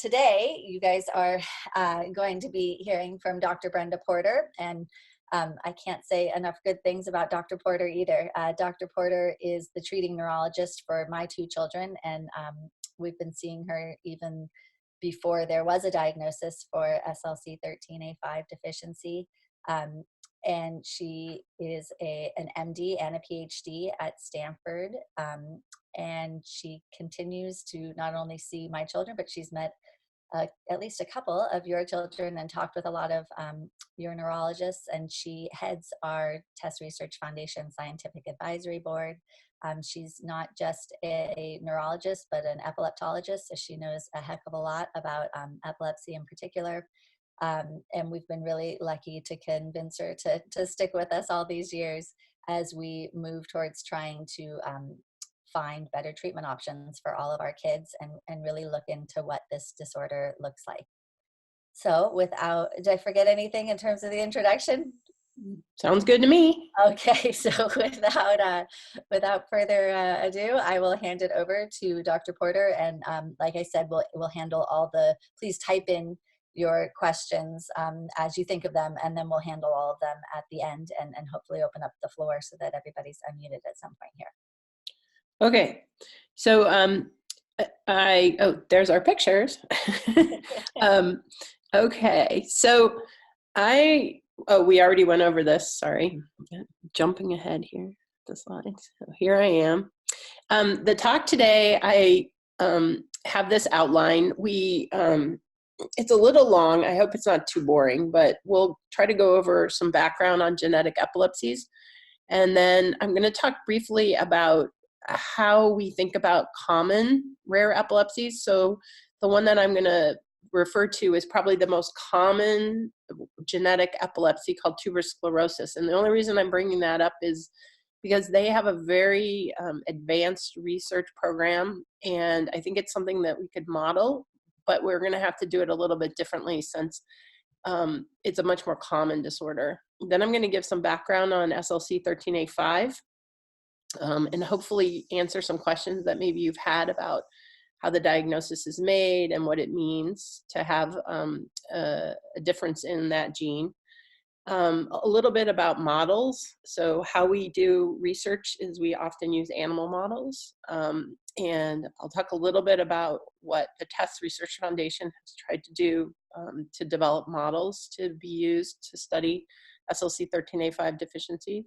today you guys are going to be hearing from Dr. Brenda Porter, and I can't say enough good things about Dr. Porter either. Dr. Porter is the treating neurologist for my two children, and we've been seeing her even before there was a diagnosis for SLC13A5 deficiency. And she is an MD and a PhD at Stanford. And she continues to not only see my children, but she's met at least a couple of your children and talked with a lot of your neurologists. And she heads our TESS Research Foundation Scientific Advisory Board. She's not just a neurologist, but an epileptologist, so she knows a heck of a lot about epilepsy in particular. And we've been really lucky to convince her to stick with us all these years as we move towards trying to find better treatment options for all of our kids and really look into what this disorder looks like. So did I forget anything in terms of the introduction? Sounds good to me. Okay, so without further ado, I will hand it over to Dr. Porter. And like I said, we'll handle please type in your questions as you think of them, and then we'll handle all of them at the end and hopefully open up the floor so that everybody's unmuted at some point here. Okay, so there's our pictures. Okay, so we already went over this, sorry. Jumping ahead here, the slides. So here I am. The talk today, I have this outline. It's a little long. I hope it's not too boring, but we'll try to go over some background on genetic epilepsies. And then I'm going to talk briefly about how we think about common rare epilepsies. So the one that I'm going to refer to is probably the most common genetic epilepsy, called tuberous sclerosis. And the only reason I'm bringing that up is because they have a very advanced research program, and I think it's something that we could model, but we're going to have to do it a little bit differently since it's a much more common disorder. Then I'm going to give some background on SLC13A5 and hopefully answer some questions that maybe you've had about how the diagnosis is made and what it means to have a difference in that gene. A little bit about models. So how we do research is we often use animal models. And I'll talk a little bit about what the TESS Research Foundation has tried to do to develop models to be used to study SLC13A5 deficiency.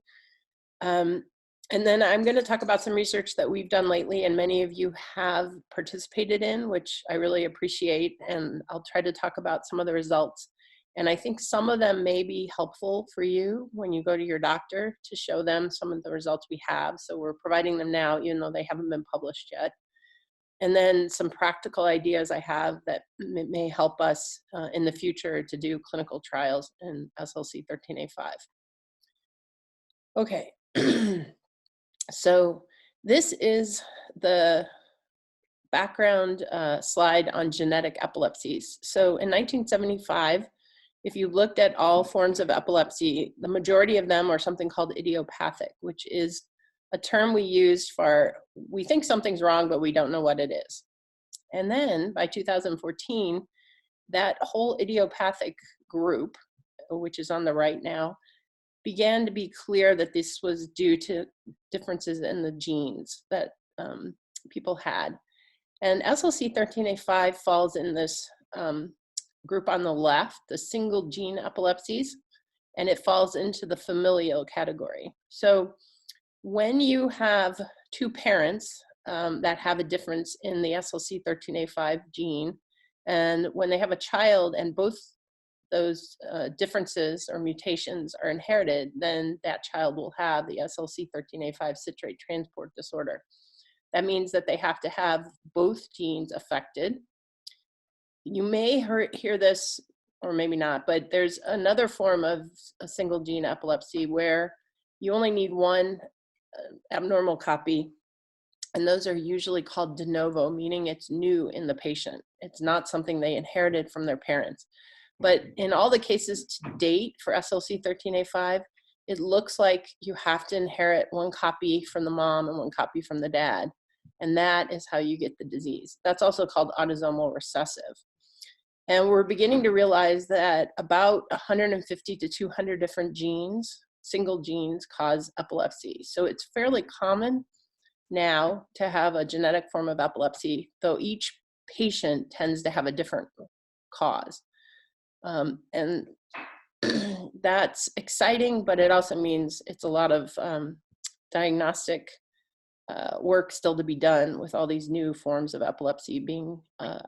And then I'm going to talk about some research that we've done lately and many of you have participated in, which I really appreciate. And I'll try to talk about some of the results. And I think some of them may be helpful for you when you go to your doctor to show them some of the results we have. So we're providing them now, even though they haven't been published yet. And then some practical ideas I have that may help us in the future to do clinical trials in SLC13A5. Okay. So this is the background slide on genetic epilepsies. So in 1975, if you looked at all forms of epilepsy, the majority of them are something called idiopathic, which is a term we use for, we think something's wrong, but we don't know what it is. And then by 2014, that whole idiopathic group, which is on the right now, began to be clear that this was due to differences in the genes that people had. And SLC13A5 falls in this group on the left, the single gene epilepsies, and it falls into the familial category. So when you have two parents that have a difference in the SLC13A5 gene, and when they have a child and both those differences or mutations are inherited, then that child will have the SLC13A5 Citrate Transporter Disorder. That means that they have to have both genes affected. You may hear this, or maybe not, but there's another form of a single gene epilepsy where you only need one abnormal copy, and those are usually called de novo, meaning it's new in the patient. It's not something they inherited from their parents. But in all the cases to date for SLC13A5, it looks like you have to inherit one copy from the mom and one copy from the dad. And that is how you get the disease. That's also called autosomal recessive. And we're beginning to realize that about 150 to 200 different genes, single genes, cause epilepsy. So it's fairly common now to have a genetic form of epilepsy, though each patient tends to have a different cause. And that's exciting, but it also means it's a lot of diagnostic work still to be done with all these new forms of epilepsy being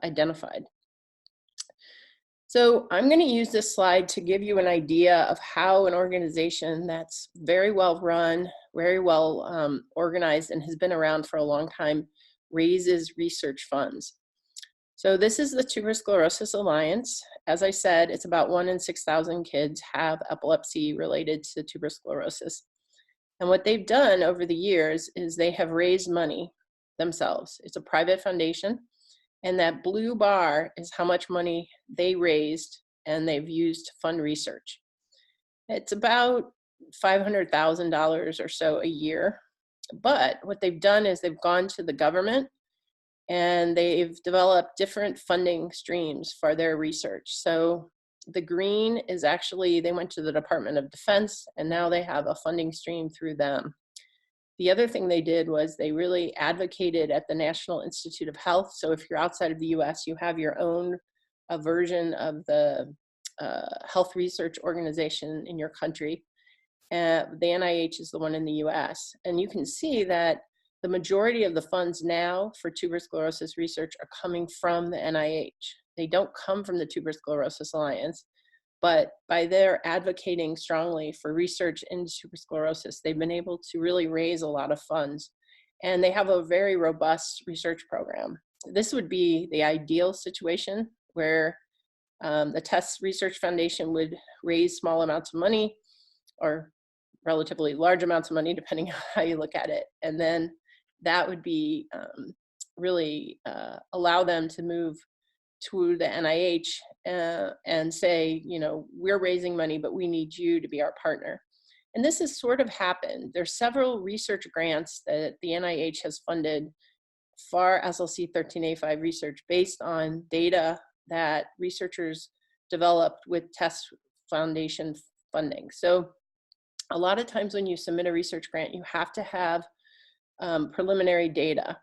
identified. So I'm going to use this slide to give you an idea of how an organization that's very well run, very well organized, and has been around for a long time raises research funds. So this is the Tuberous Sclerosis Alliance. As I said, it's about 1 in 6,000 kids have epilepsy related to tuberous sclerosis. And what they've done over the years is they have raised money themselves. It's a private foundation. And that blue bar is how much money they raised and they've used to fund research. It's about $500,000 or so a year. But what they've done is they've gone to the government and they've developed different funding streams for their research. So the green is actually, they went to the Department of Defense and now they have a funding stream through them. The other thing they did was they really advocated at the National Institute of Health. So if you're outside of the US, you have your own version of the health research organization in your country. The NIH is the one in the US. And you can see that the majority of the funds now for tuberous sclerosis research are coming from the NIH. They don't come from the Tuberous Sclerosis Alliance. But by their advocating strongly for research into tuberous sclerosis, they've been able to really raise a lot of funds. And they have a very robust research program. This would be the ideal situation where the TESS Research Foundation would raise small amounts of money or relatively large amounts of money, depending on how you look at it. And then that would be really allow them to move to the NIH and say, you know, we're raising money, but we need you to be our partner. And this has sort of happened. There's several research grants that the NIH has funded for SLC13A5 research based on data that researchers developed with TESS Foundation funding. So a lot of times when you submit a research grant, you have to have preliminary data.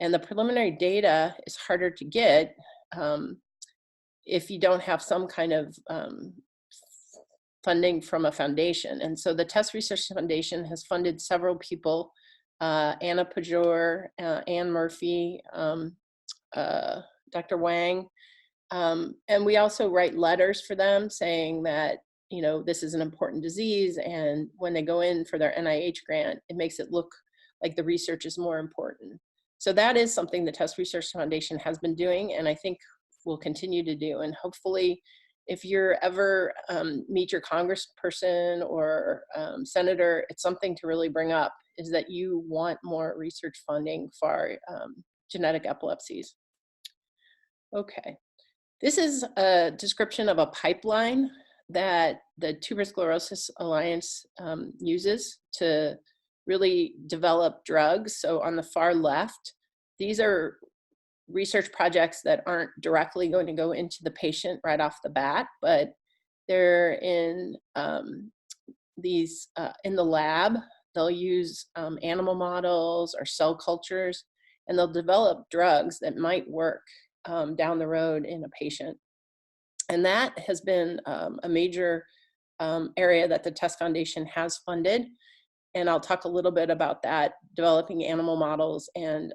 And the preliminary data is harder to get if you don't have some kind of funding from a foundation. And so the TESS Research Foundation has funded several people, Anna Pajor, Ann Murphy, Dr. Wang. And we also write letters for them saying that, you know, this is an important disease. And when they go in for their NIH grant, it makes it look like the research is more important. So that is something the TESS Research Foundation has been doing, and I think will continue to do. And hopefully, if you're ever meet your congressperson or senator, it's something to really bring up, is that you want more research funding for genetic epilepsies. Okay, this is a description of a pipeline that the Tuberous Sclerosis Alliance uses to really develop drugs. So on the far left, these are research projects that aren't directly going to go into the patient right off the bat, but they're in in the lab. They'll use animal models or cell cultures, and they'll develop drugs that might work down the road in a patient. And that has been a major area that the TESS Foundation has funded. And I'll talk a little bit about that, developing animal models and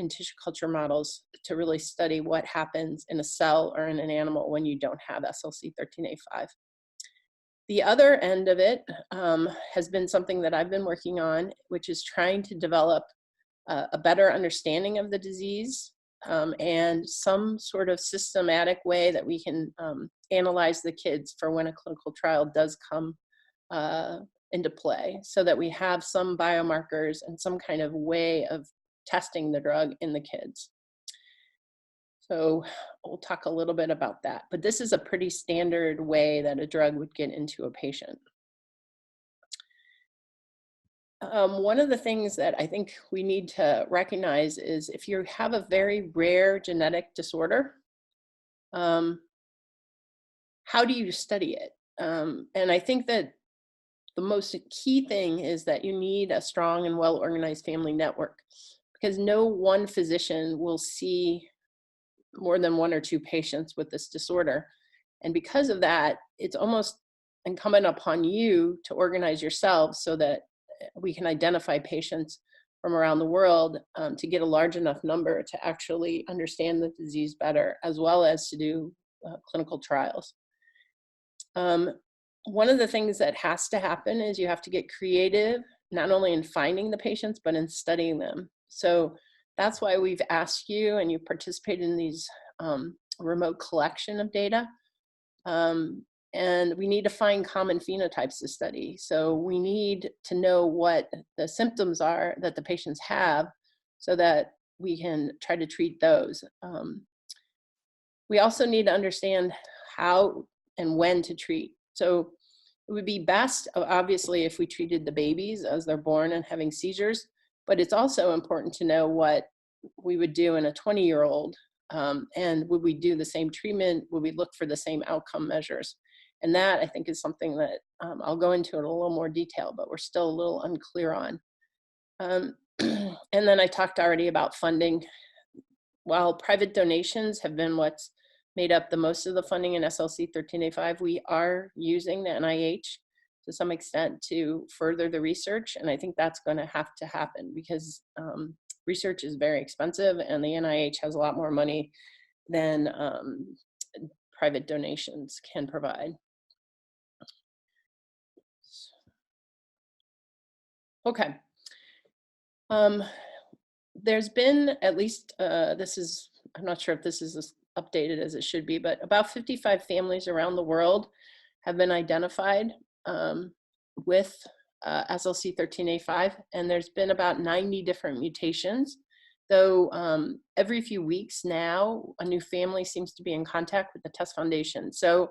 tissue culture models to really study what happens in a cell or in an animal when you don't have SLC13A5. The other end of it has been something that I've been working on, which is trying to develop a better understanding of the disease and some sort of systematic way that we can analyze the kids for when a clinical trial does come into play, so that we have some biomarkers and some kind of way of testing the drug in the kids. So we'll talk a little bit about that, but this is a pretty standard way that a drug would get into a patient. One of the things that I think we need to recognize is if you have a very rare genetic disorder, how do you study it? And I think that the most key thing is that you need a strong and well-organized family network, because no one physician will see more than 1 or 2 patients with this disorder. And because of that, it's almost incumbent upon you to organize yourselves so that we can identify patients from around the world, to get a large enough number to actually understand the disease better, as well as to do clinical trials. One of the things that has to happen is you have to get creative, not only in finding the patients, but in studying them. So that's why we've asked you, and you participated in these remote collection of data. And we need to find common phenotypes to study. So we need to know what the symptoms are that the patients have so that we can try to treat those. We also need to understand how and when to treat. So it would be best, obviously, if we treated the babies as they're born and having seizures, but it's also important to know what we would do in a 20-year-old. And would we do the same treatment? Would we look for the same outcome measures? And that, I think, is something that I'll go into in a little more detail, but we're still a little unclear on. And then I talked already about funding. While private donations have been what's made up the most of the funding in SLC13A5, we are using the NIH to some extent to further the research. And I think that's going to have to happen because research is very expensive, and the NIH has a lot more money than private donations can provide. Okay. There's been at least, I'm not sure if this is as updated as it should be, but about 55 families around the world have been identified with SLC13A5, and there's been about 90 different mutations. Though every few weeks now, a new family seems to be in contact with the TESS Foundation. So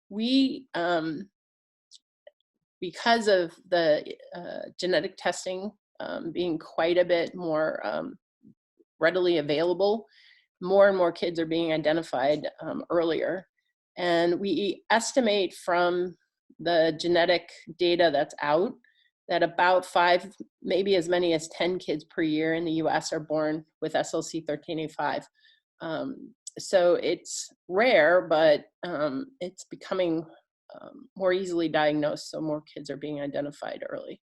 we, because of the genetic testing being quite a bit more readily available, more and more kids are being identified earlier. And we estimate from the genetic data that's out that about 5, maybe as many as 10 kids per year in the US are born with SLC13A5. So it's rare, but it's becoming more easily diagnosed, so more kids are being identified early.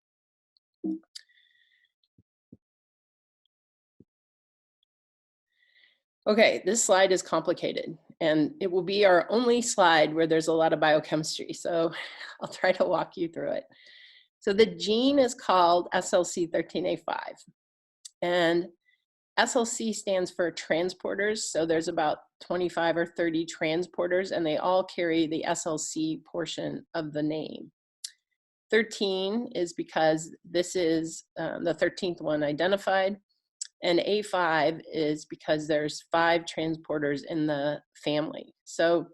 Okay, this slide is complicated, and it will be our only slide where there's a lot of biochemistry, so I'll try to walk you through it. So the gene is called SLC13A5, and SLC stands for transporters, so there's about 25 or 30 transporters, and they all carry the SLC portion of the name. 13 is because this is the 13th one identified, and A5 is because there's 5 transporters in the family. So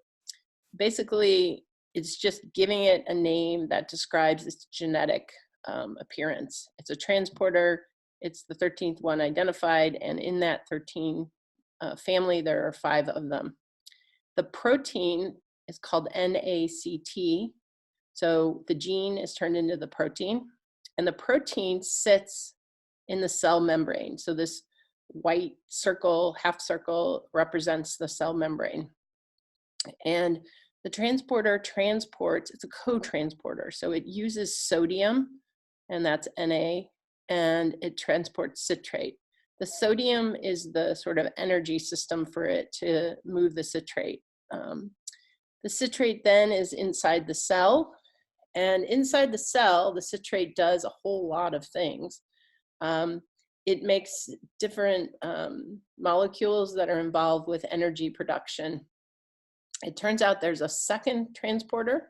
basically, it's just giving it a name that describes its genetic appearance. It's a transporter, it's the 13th one identified, and in that 13 family, there are 5 of them. The protein is called NACT, so the gene is turned into the protein, and the protein sits in the cell membrane. So this white circle, half circle, represents the cell membrane. And the transporter transports, it's a co-transporter, so it uses sodium, and that's Na, and it transports citrate. The sodium is the sort of energy system for it to move the citrate. The citrate then is inside the cell, and inside the cell, the citrate does a whole lot of things. It makes different molecules that are involved with energy production. It turns out there's a second transporter,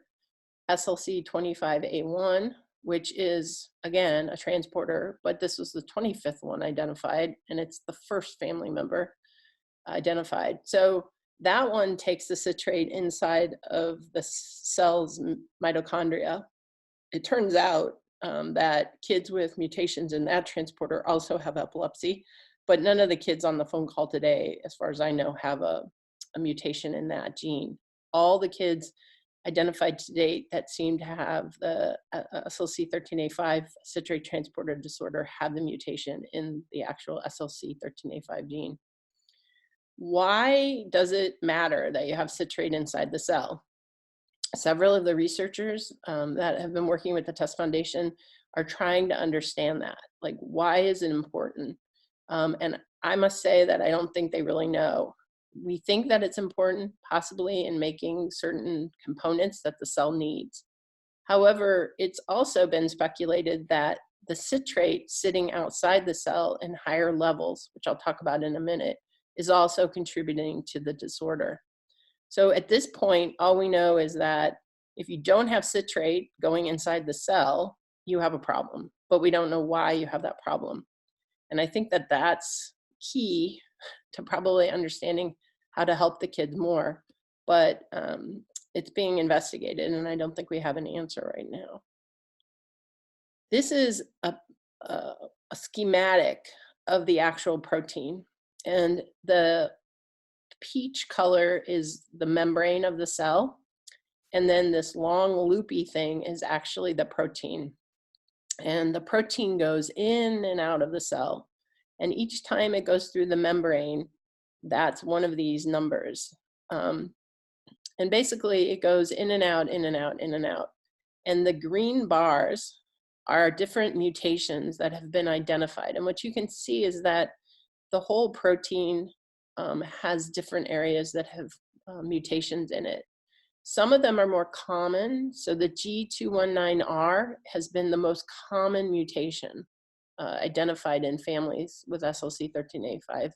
SLC25A1, which is, again, a transporter, but this was the 25th one identified, and it's the first family member identified. So that one takes the citrate inside of the cell's mitochondria. It turns out that kids with mutations in that transporter also have epilepsy, but none of the kids on the phone call today, as far as I know, have a mutation in that gene. All the kids identified to date that seem to have the SLC13A5 Citrate Transporter Disorder have the mutation in the actual SLC13A5 gene. Why does it matter that you have citrate inside the cell? Several of the researchers that have been working with the TESS Foundation are trying to understand that. Like, why is it important? And I must say that I don't think they really know. We think that it's important, possibly in making certain components that the cell needs. However, it's also been speculated that the citrate sitting outside the cell in higher levels, which I'll talk about in a minute, is also contributing to the disorder. So at this point, all we know is that if you don't have citrate going inside the cell, you have a problem, but we don't know why you have that problem. And I think that that's key to probably understanding how to help the kids more, but it's being investigated, and I don't think we have an answer right now. This is a schematic of the actual protein, and the peach color is the membrane of the cell, and then this long loopy thing is actually the protein. And the protein goes in and out of the cell, and each time it goes through the membrane, that's one of these numbers. And basically it goes in and out, in and out, in and out. And the green bars are different mutations that have been identified. And what you can see is that the whole protein has different areas that have mutations in it. Some of them are more common. So the G219R has been the most common mutation identified in families with SLC13A5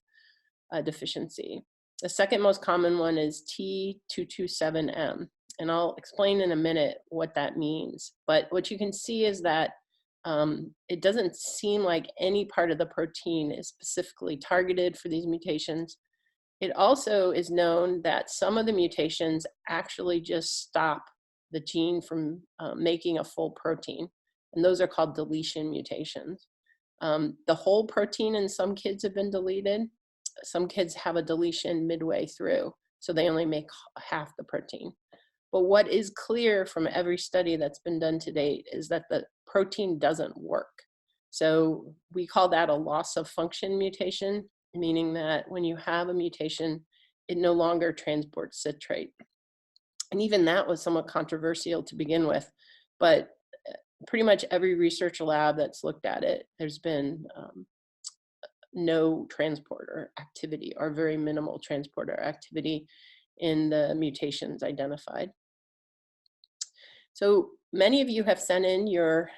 deficiency. The second most common one is T227M, and I'll explain in a minute what that means. But what you can see is that it doesn't seem like any part of the protein is specifically targeted for these mutations. It also is known that some of the mutations actually just stop the gene from making a full protein, and those are called deletion mutations. The whole protein in some kids have been deleted. Some kids have a deletion midway through, so they only make half the protein. But what is clear from every study that's been done to date is that the protein doesn't work. So we call that a loss of function mutation, meaning that when you have a mutation, it no longer transports citrate. And even that was somewhat controversial to begin with, but pretty much every research lab that's looked at it, there's been no transporter activity or very minimal transporter activity in the mutations identified. So many of you have sent in your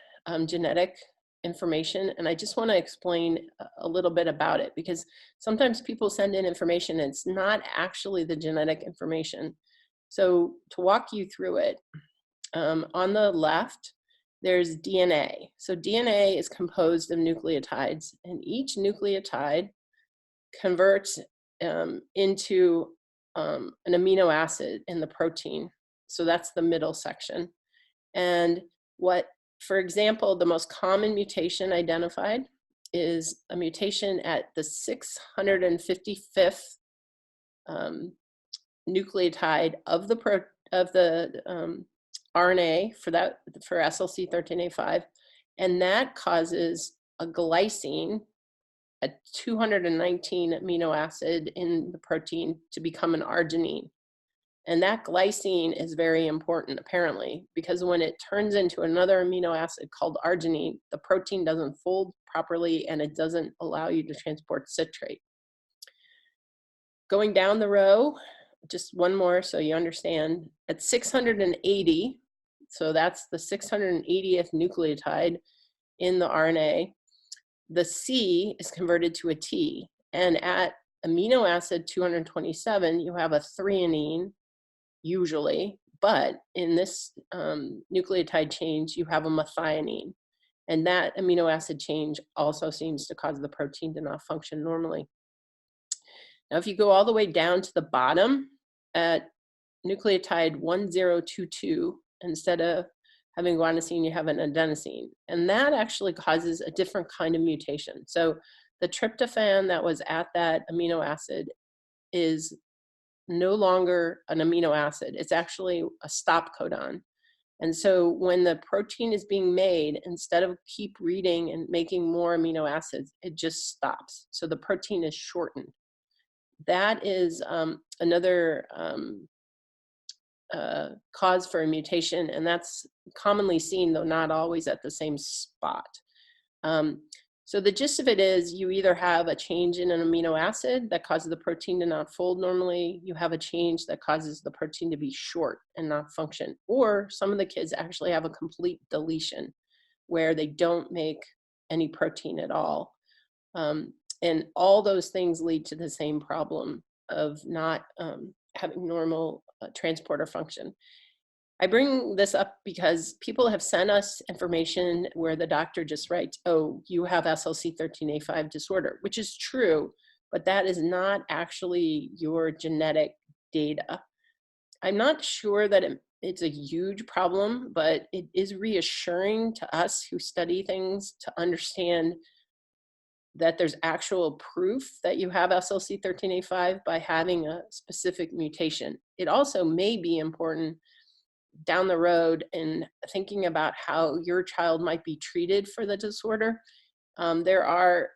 genetic information, and I just want to explain a little bit about it, because sometimes people send in information and it's not actually the genetic information. So to walk you through it, on the left, there's DNA. So DNA is composed of nucleotides, and each nucleotide converts into an amino acid in the protein. So that's the middle section. And what, for example, the most common mutation identified is a mutation at the 655th nucleotide of the RNA for SLC13A5, and that causes a glycine, a 219 amino acid in the protein, to become an arginine. And that glycine is very important, apparently, because when it turns into another amino acid called arginine, the protein doesn't fold properly and it doesn't allow you to transport citrate. Going down the row, just one more so you understand, at 680, so that's the 680th nucleotide in the RNA, the C is converted to a T. And at amino acid 227, you have a threonine, usually, but in this nucleotide change, you have a methionine. And that amino acid change also seems to cause the protein to not function normally. Now, if you go all the way down to the bottom at nucleotide 1022, instead of having guanosine, you have an adenosine. And that actually causes a different kind of mutation. So the tryptophan that was at that amino acid is no longer an amino acid. It's actually a stop codon. And so when the protein is being made, instead of keep reading and making more amino acids, it just stops. So the protein is shortened. That is another cause for a mutation, and that's commonly seen, though not always at the same spot. So the gist of it is you either have a change in an amino acid that causes the protein to not fold normally, you have a change that causes the protein to be short and not function, or some of the kids actually have a complete deletion where they don't make any protein at all. And all those things lead to the same problem of not having normal transporter function. I bring this up because people have sent us information where the doctor just writes, oh, you have SLC13A5 disorder, which is true, but that is not actually your genetic data. I'm not sure that it's a huge problem, but it is reassuring to us who study things to understand that there's actual proof that you have SLC13A5 by having a specific mutation. It also may be important down the road in thinking about how your child might be treated for the disorder. There are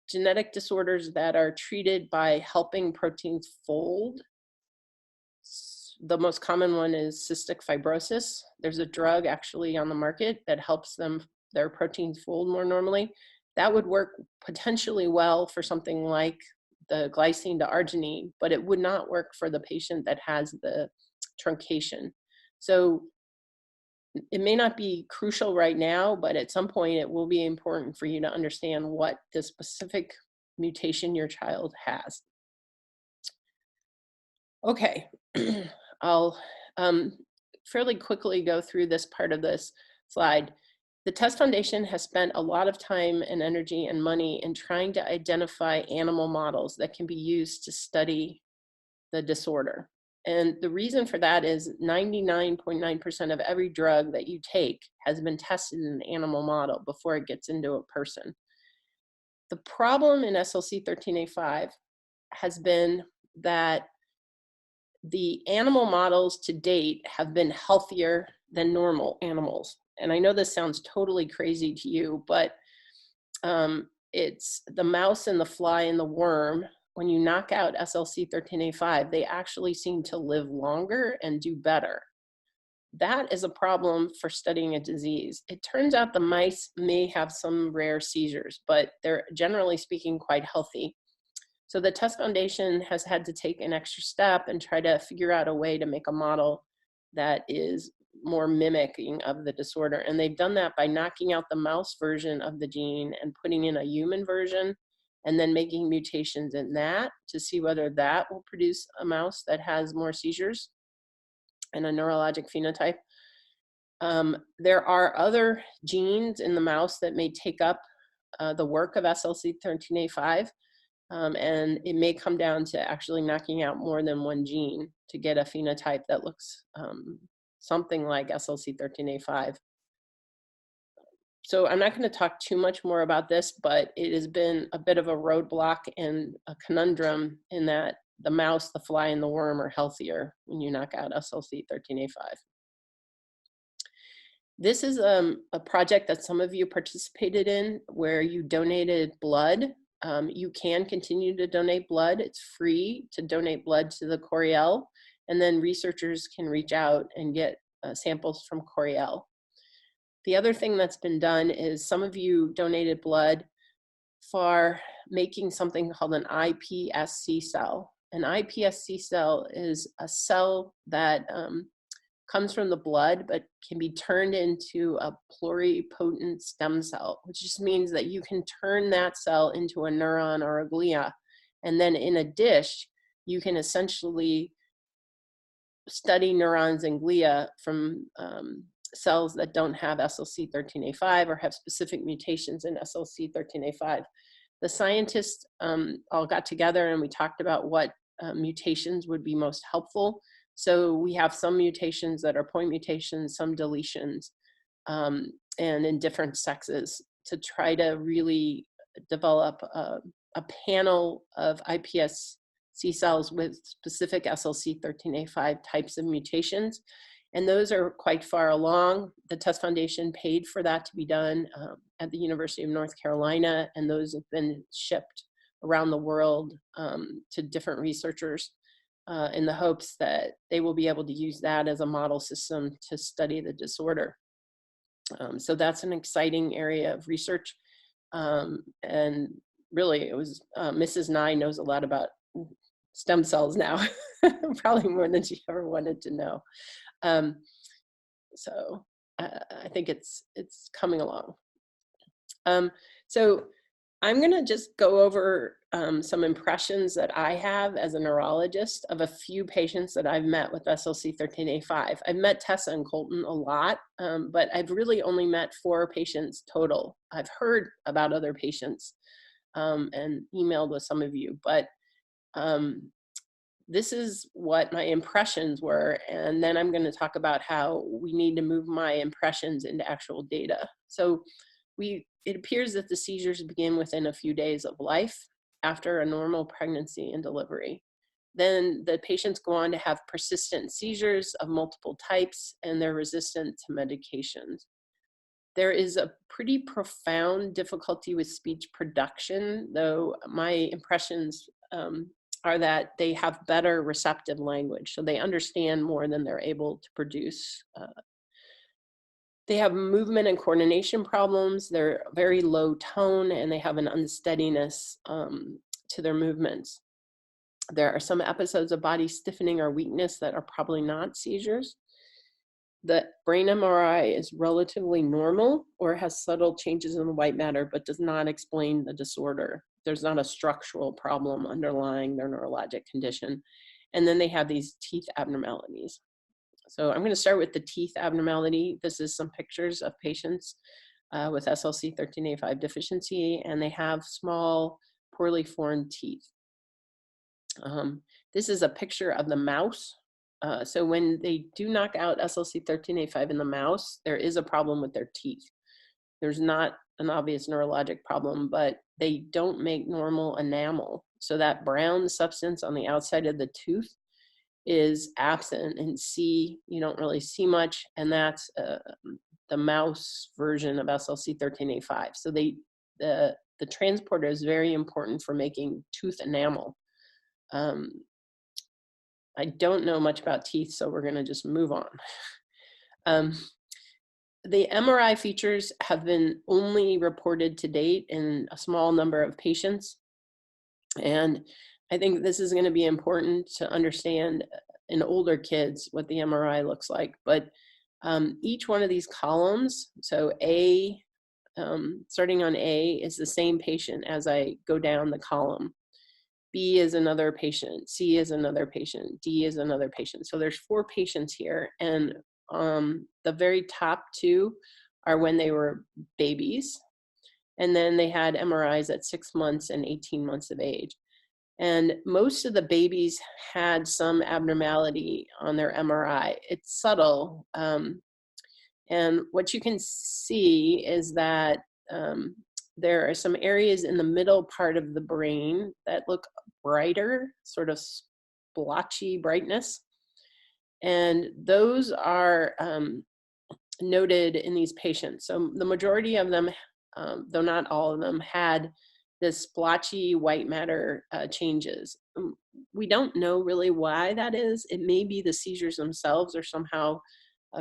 genetic disorders that are treated by helping proteins fold. The most common one is cystic fibrosis. There's a drug actually on the market that helps their proteins fold more normally. That would work potentially well for something like the glycine to arginine, but it would not work for the patient that has the truncation. So it may not be crucial right now, but at some point it will be important for you to understand what the specific mutation your child has. Okay, I'll fairly quickly go through this part of this slide. The TESS Foundation has spent a lot of time and energy and money in trying to identify animal models that can be used to study the disorder. And the reason for that is 99.9% of every drug that you take has been tested in an animal model before it gets into a person. The problem in SLC13A5 has been that the animal models to date have been healthier than normal animals. And I know this sounds totally crazy to you, but it's the mouse and the fly and the worm. When you knock out SLC13A5, they actually seem to live longer and do better. That is a problem for studying a disease. It turns out the mice may have some rare seizures, but they're generally speaking quite healthy. So the TESS Foundation has had to take an extra step and try to figure out a way to make a model that is more mimicking of the disorder. And they've done that by knocking out the mouse version of the gene and putting in a human version, and then making mutations in that to see whether that will produce a mouse that has more seizures and a neurologic phenotype. There are other genes in the mouse that may take up the work of SLC13A5. And it may come down to actually knocking out more than one gene to get a phenotype that looks something like SLC13A5. So I'm not going to talk too much more about this, but it has been a bit of a roadblock and a conundrum in that the mouse, the fly, and the worm are healthier when you knock out SLC13A5. This is a project that some of you participated in where you donated blood. You can continue to donate blood. It's free to donate blood to the Coriell, and then researchers can reach out and get samples from Coriell. The other thing that's been done is some of you donated blood for making something called an iPSC cell. An iPSC cell is a cell that comes from the blood, but can be turned into a pluripotent stem cell, which just means that you can turn that cell into a neuron or a glia. And then in a dish, you can essentially study neurons and glia from cells that don't have SLC13A5 or have specific mutations in SLC13A5. The scientists all got together and we talked about what mutations would be most helpful. So we have some mutations that are point mutations, some deletions, and in different sexes to try to really develop a panel of iPSC C cells with specific SLC13A5 types of mutations. And those are quite far along. The TESS Foundation paid for that to be done at the University of North Carolina, and those have been shipped around the world to different researchers in the hopes that they will be able to use that as a model system to study the disorder. So that's an exciting area of research. And really, it was Mrs. Nye knows a lot about stem cells now, probably more than she ever wanted to know. So I think it's coming along. So I'm going to just go over some impressions that I have as a neurologist of a few patients that I've met with SLC13A5. I've met Tessa and Colton a lot, but I've really only met 4 patients total. I've heard about other patients and emailed with some of you, but this is what my impressions were, and then I'm going to talk about how we need to move my impressions into actual data. So it appears that the seizures begin within a few days of life after a normal pregnancy and delivery. Then the patients go on to have persistent seizures of multiple types, and they're resistant to medications. There is a pretty profound difficulty with speech production, though my impressions are that they have better receptive language, so they understand more than they're able to produce. They have movement and coordination problems. They're very low tone, and they have an unsteadiness to their movements. There are some episodes of body stiffening or weakness that are probably not seizures. The brain MRI is relatively normal or has subtle changes in the white matter, but does not explain the disorder. There's not a structural problem underlying their neurologic condition. And then they have these teeth abnormalities. So I'm going to start with the teeth abnormality. This is some pictures of patients with SLC13A5 deficiency, and they have small, poorly formed teeth. This is a picture of the mouse. So when they do knock out SLC13A5 in the mouse, there is a problem with their teeth. There's not an obvious neurologic problem, but they don't make normal enamel. So that brown substance on the outside of the tooth is absent, and you don't really see much, and that's the mouse version of SLC13A5. So the transporter is very important for making tooth enamel. I don't know much about teeth, so we're going to just move on. The MRI features have been only reported to date in a small number of patients, and I think this is going to be important to understand in older kids what the MRI looks like. But each one of these columns, so A, starting on A, is the same patient as I go down the column. B is another patient, C is another patient, D is another patient. So there's 4 patients here, and the very top 2 are when they were babies, and then they had MRIs at 6 months and 18 months of age. And most of the babies had some abnormality on their MRI. It's subtle, and what you can see is that there are some areas in the middle part of the brain that look brighter, sort of splotchy brightness. And those are noted in these patients. So the majority of them, though not all of them, had this splotchy white matter changes. We don't know really why that is. It may be the seizures themselves are somehow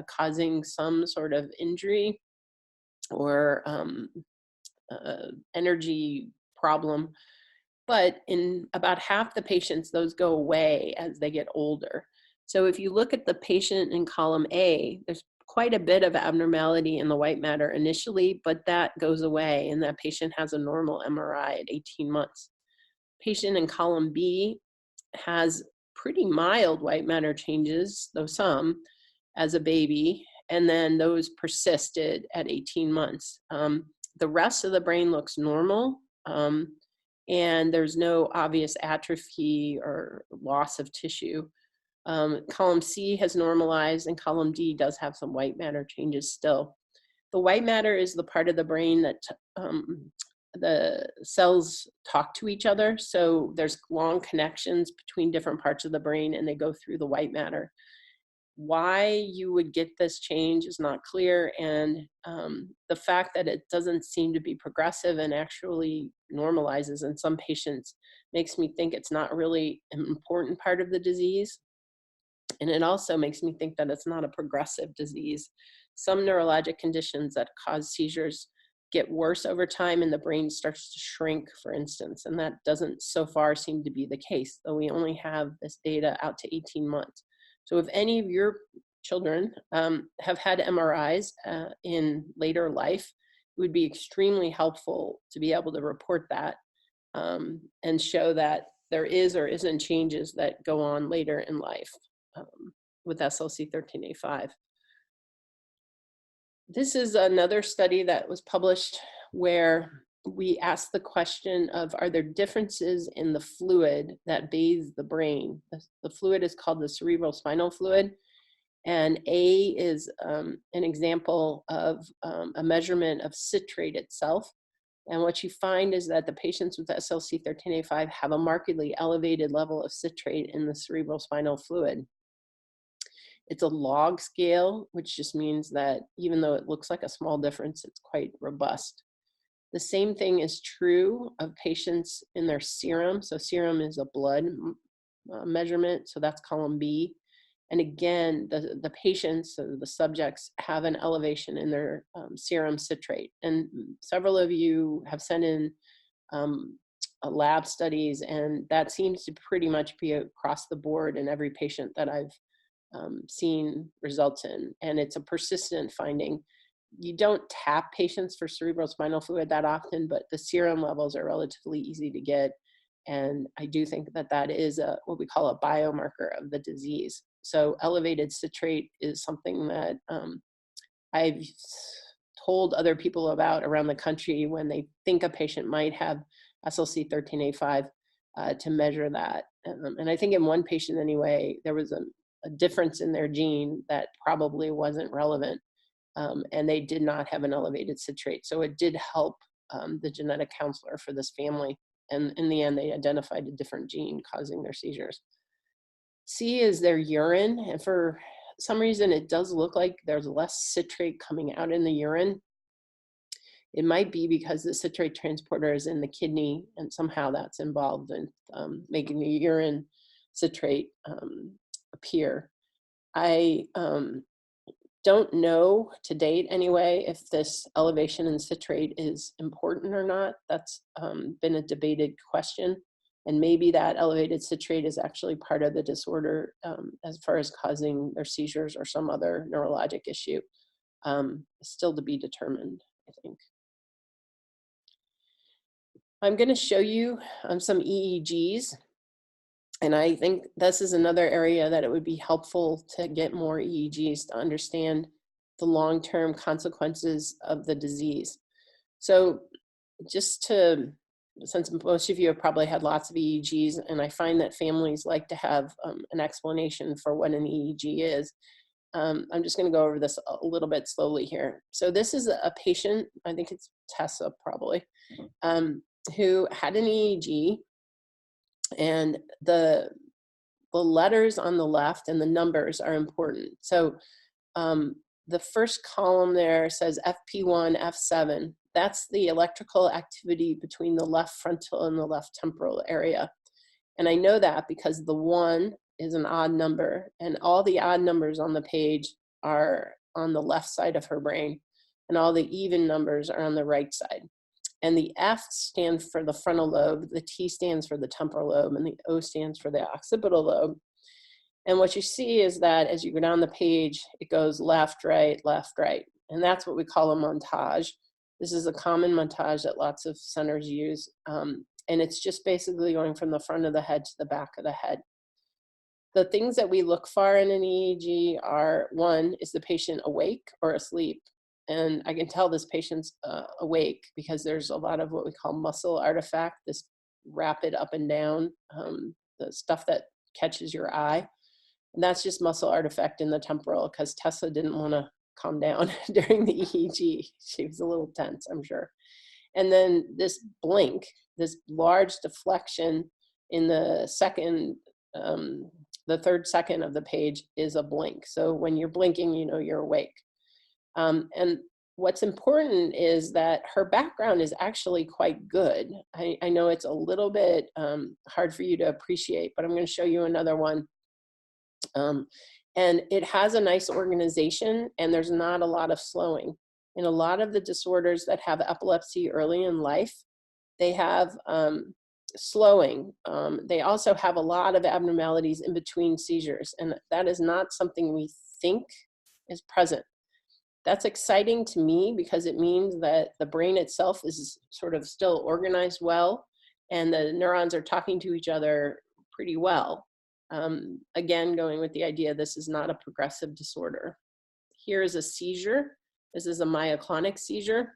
causing some sort of injury or energy problem. But in about half the patients, those go away as they get older. So if you look at the patient in column A, there's quite a bit of abnormality in the white matter initially, but that goes away, and that patient has a normal MRI at 18 months. Patient in column B has pretty mild white matter changes, though some, as a baby, and then those persisted at 18 months. The rest of the brain looks normal, and there's no obvious atrophy or loss of tissue. Column C has normalized, and column D does have some white matter changes still. The white matter is the part of the brain that the cells talk to each other. So there's long connections between different parts of the brain, and they go through the white matter. Why you would get this change is not clear, and the fact that it doesn't seem to be progressive and actually normalizes in some patients makes me think it's not really an important part of the disease. And it also makes me think that it's not a progressive disease. Some neurologic conditions that cause seizures get worse over time and the brain starts to shrink, for instance, and that doesn't so far seem to be the case, though we only have this data out to 18 months. So if any of your children have had MRIs in later life, it would be extremely helpful to be able to report that and show that there is or isn't changes that go on later in life with SLC13A5. This is another study that was published where we asked the question of, are there differences in the fluid that bathes the brain? The fluid is called the cerebral spinal fluid, and A is an example of a measurement of citrate itself. And what you find is that the patients with SLC13A5 have a markedly elevated level of citrate in the cerebral spinal fluid. It's a log scale, which just means that even though it looks like a small difference, it's quite robust. The same thing is true of patients in their serum. So serum is a blood measurement, so that's column B. And again, the patients, so the subjects, have an elevation in their serum citrate. And several of you have sent in lab studies, and that seems to pretty much be across the board in every patient that I've seen results in. And it's a persistent finding. You don't tap patients for cerebral spinal fluid that often, but the serum levels are relatively easy to get. And I do think that that is what we call a biomarker of the disease. So elevated citrate is something that I've told other people about around the country when they think a patient might have SLC13A5 to measure that. And I think in one patient anyway, there was a difference in their gene that probably wasn't relevant. And they did not have an elevated citrate. So it did help the genetic counselor for this family. And in the end, they identified a different gene causing their seizures. C is their urine. And for some reason, it does look like there's less citrate coming out in the urine. It might be because the citrate transporter is in the kidney, and somehow that's involved in making the urine citrate appear. I don't know to date anyway if this elevation in citrate is important or not. That's been a debated question. And maybe that elevated citrate is actually part of the disorder as far as causing their seizures or some other neurologic issue. Still to be determined, I think. I'm going to show you some EEGs. And I think this is another area that it would be helpful to get more EEGs to understand the long-term consequences of the disease. So just to, since most of you have probably had lots of EEGs, and I find that families like to have an explanation for what an EEG is, I'm just going to go over this a little bit slowly here. So this is a patient, I think it's Tessa probably, who had an EEG. And the letters on the left and the numbers are important. So the first column there says FP1, F7. That's the electrical activity between the left frontal and the left temporal area. And I know that because the 1 is an odd number, and all the odd numbers on the page are on the left side of her brain, and all the even numbers are on the right side. And the F stands for the frontal lobe, the T stands for the temporal lobe, and the O stands for the occipital lobe. And what you see is that as you go down the page, it goes left, right, left, right. And that's what we call a montage. This is a common montage that lots of centers use. And it's just basically going from the front of the head to the back of the head. The things that we look for in an EEG are, one, is the patient awake or asleep? And I can tell this patient's awake because there's a lot of what we call muscle artifact, this rapid up and down, the stuff that catches your eye. And that's just muscle artifact in the temporal because Tessa didn't want to calm down during the EEG. She was a little tense, I'm sure. And then this blink, this large deflection in the third second of the page is a blink. So when you're blinking, you know you're awake. And what's important is that her background is actually quite good. I know it's a little bit hard for you to appreciate, but I'm going to show you another one. And it has a nice organization, and there's not a lot of slowing. In a lot of the disorders that have epilepsy early in life, they have slowing. They also have a lot of abnormalities in between seizures, and that is not something we think is present. That's exciting to me because it means that the brain itself is sort of still organized well, and the neurons are talking to each other pretty well. Again, going with the idea this is not a progressive disorder. Here is a seizure. This is a myoclonic seizure,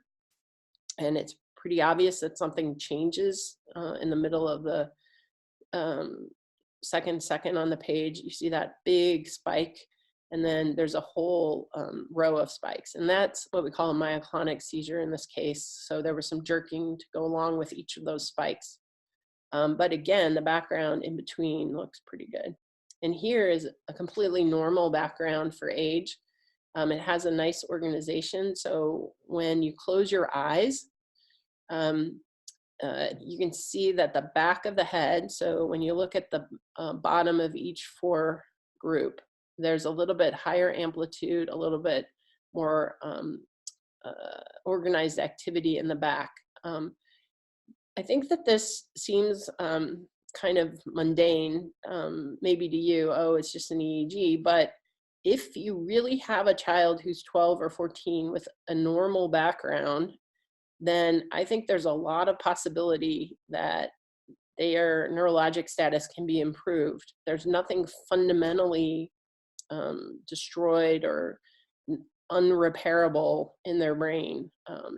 and it's pretty obvious that something changes in the middle of the second on the page. You see that big spike, and then there's a whole row of spikes, and that's what we call a myoclonic seizure in this case. So there was some jerking to go along with each of those spikes. But again, the background in between looks pretty good. And here is a completely normal background for age. It has a nice organization. So when you close your eyes, you can see that the back of the head, so when you look at the bottom of each four group, there's a little bit higher amplitude, a little bit more organized activity in the back. I think that this seems kind of mundane, maybe to you, oh, it's just an EEG, but if you really have a child who's 12 or 14 with a normal background, then I think there's a lot of possibility that their neurologic status can be improved. There's nothing fundamentally destroyed or unrepairable in their brain.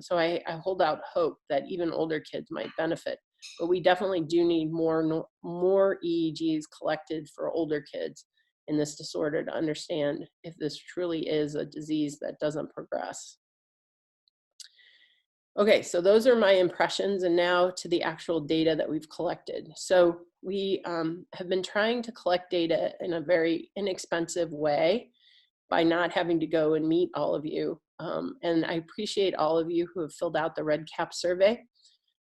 So I hold out hope that even older kids might benefit. But we definitely do need more EEGs collected for older kids in this disorder to understand if this truly is a disease that doesn't progress. Okay, so those are my impressions, and now to the actual data that we've collected. So we have been trying to collect data in a very inexpensive way by not having to go and meet all of you. And I appreciate all of you who have filled out the Red Cap survey.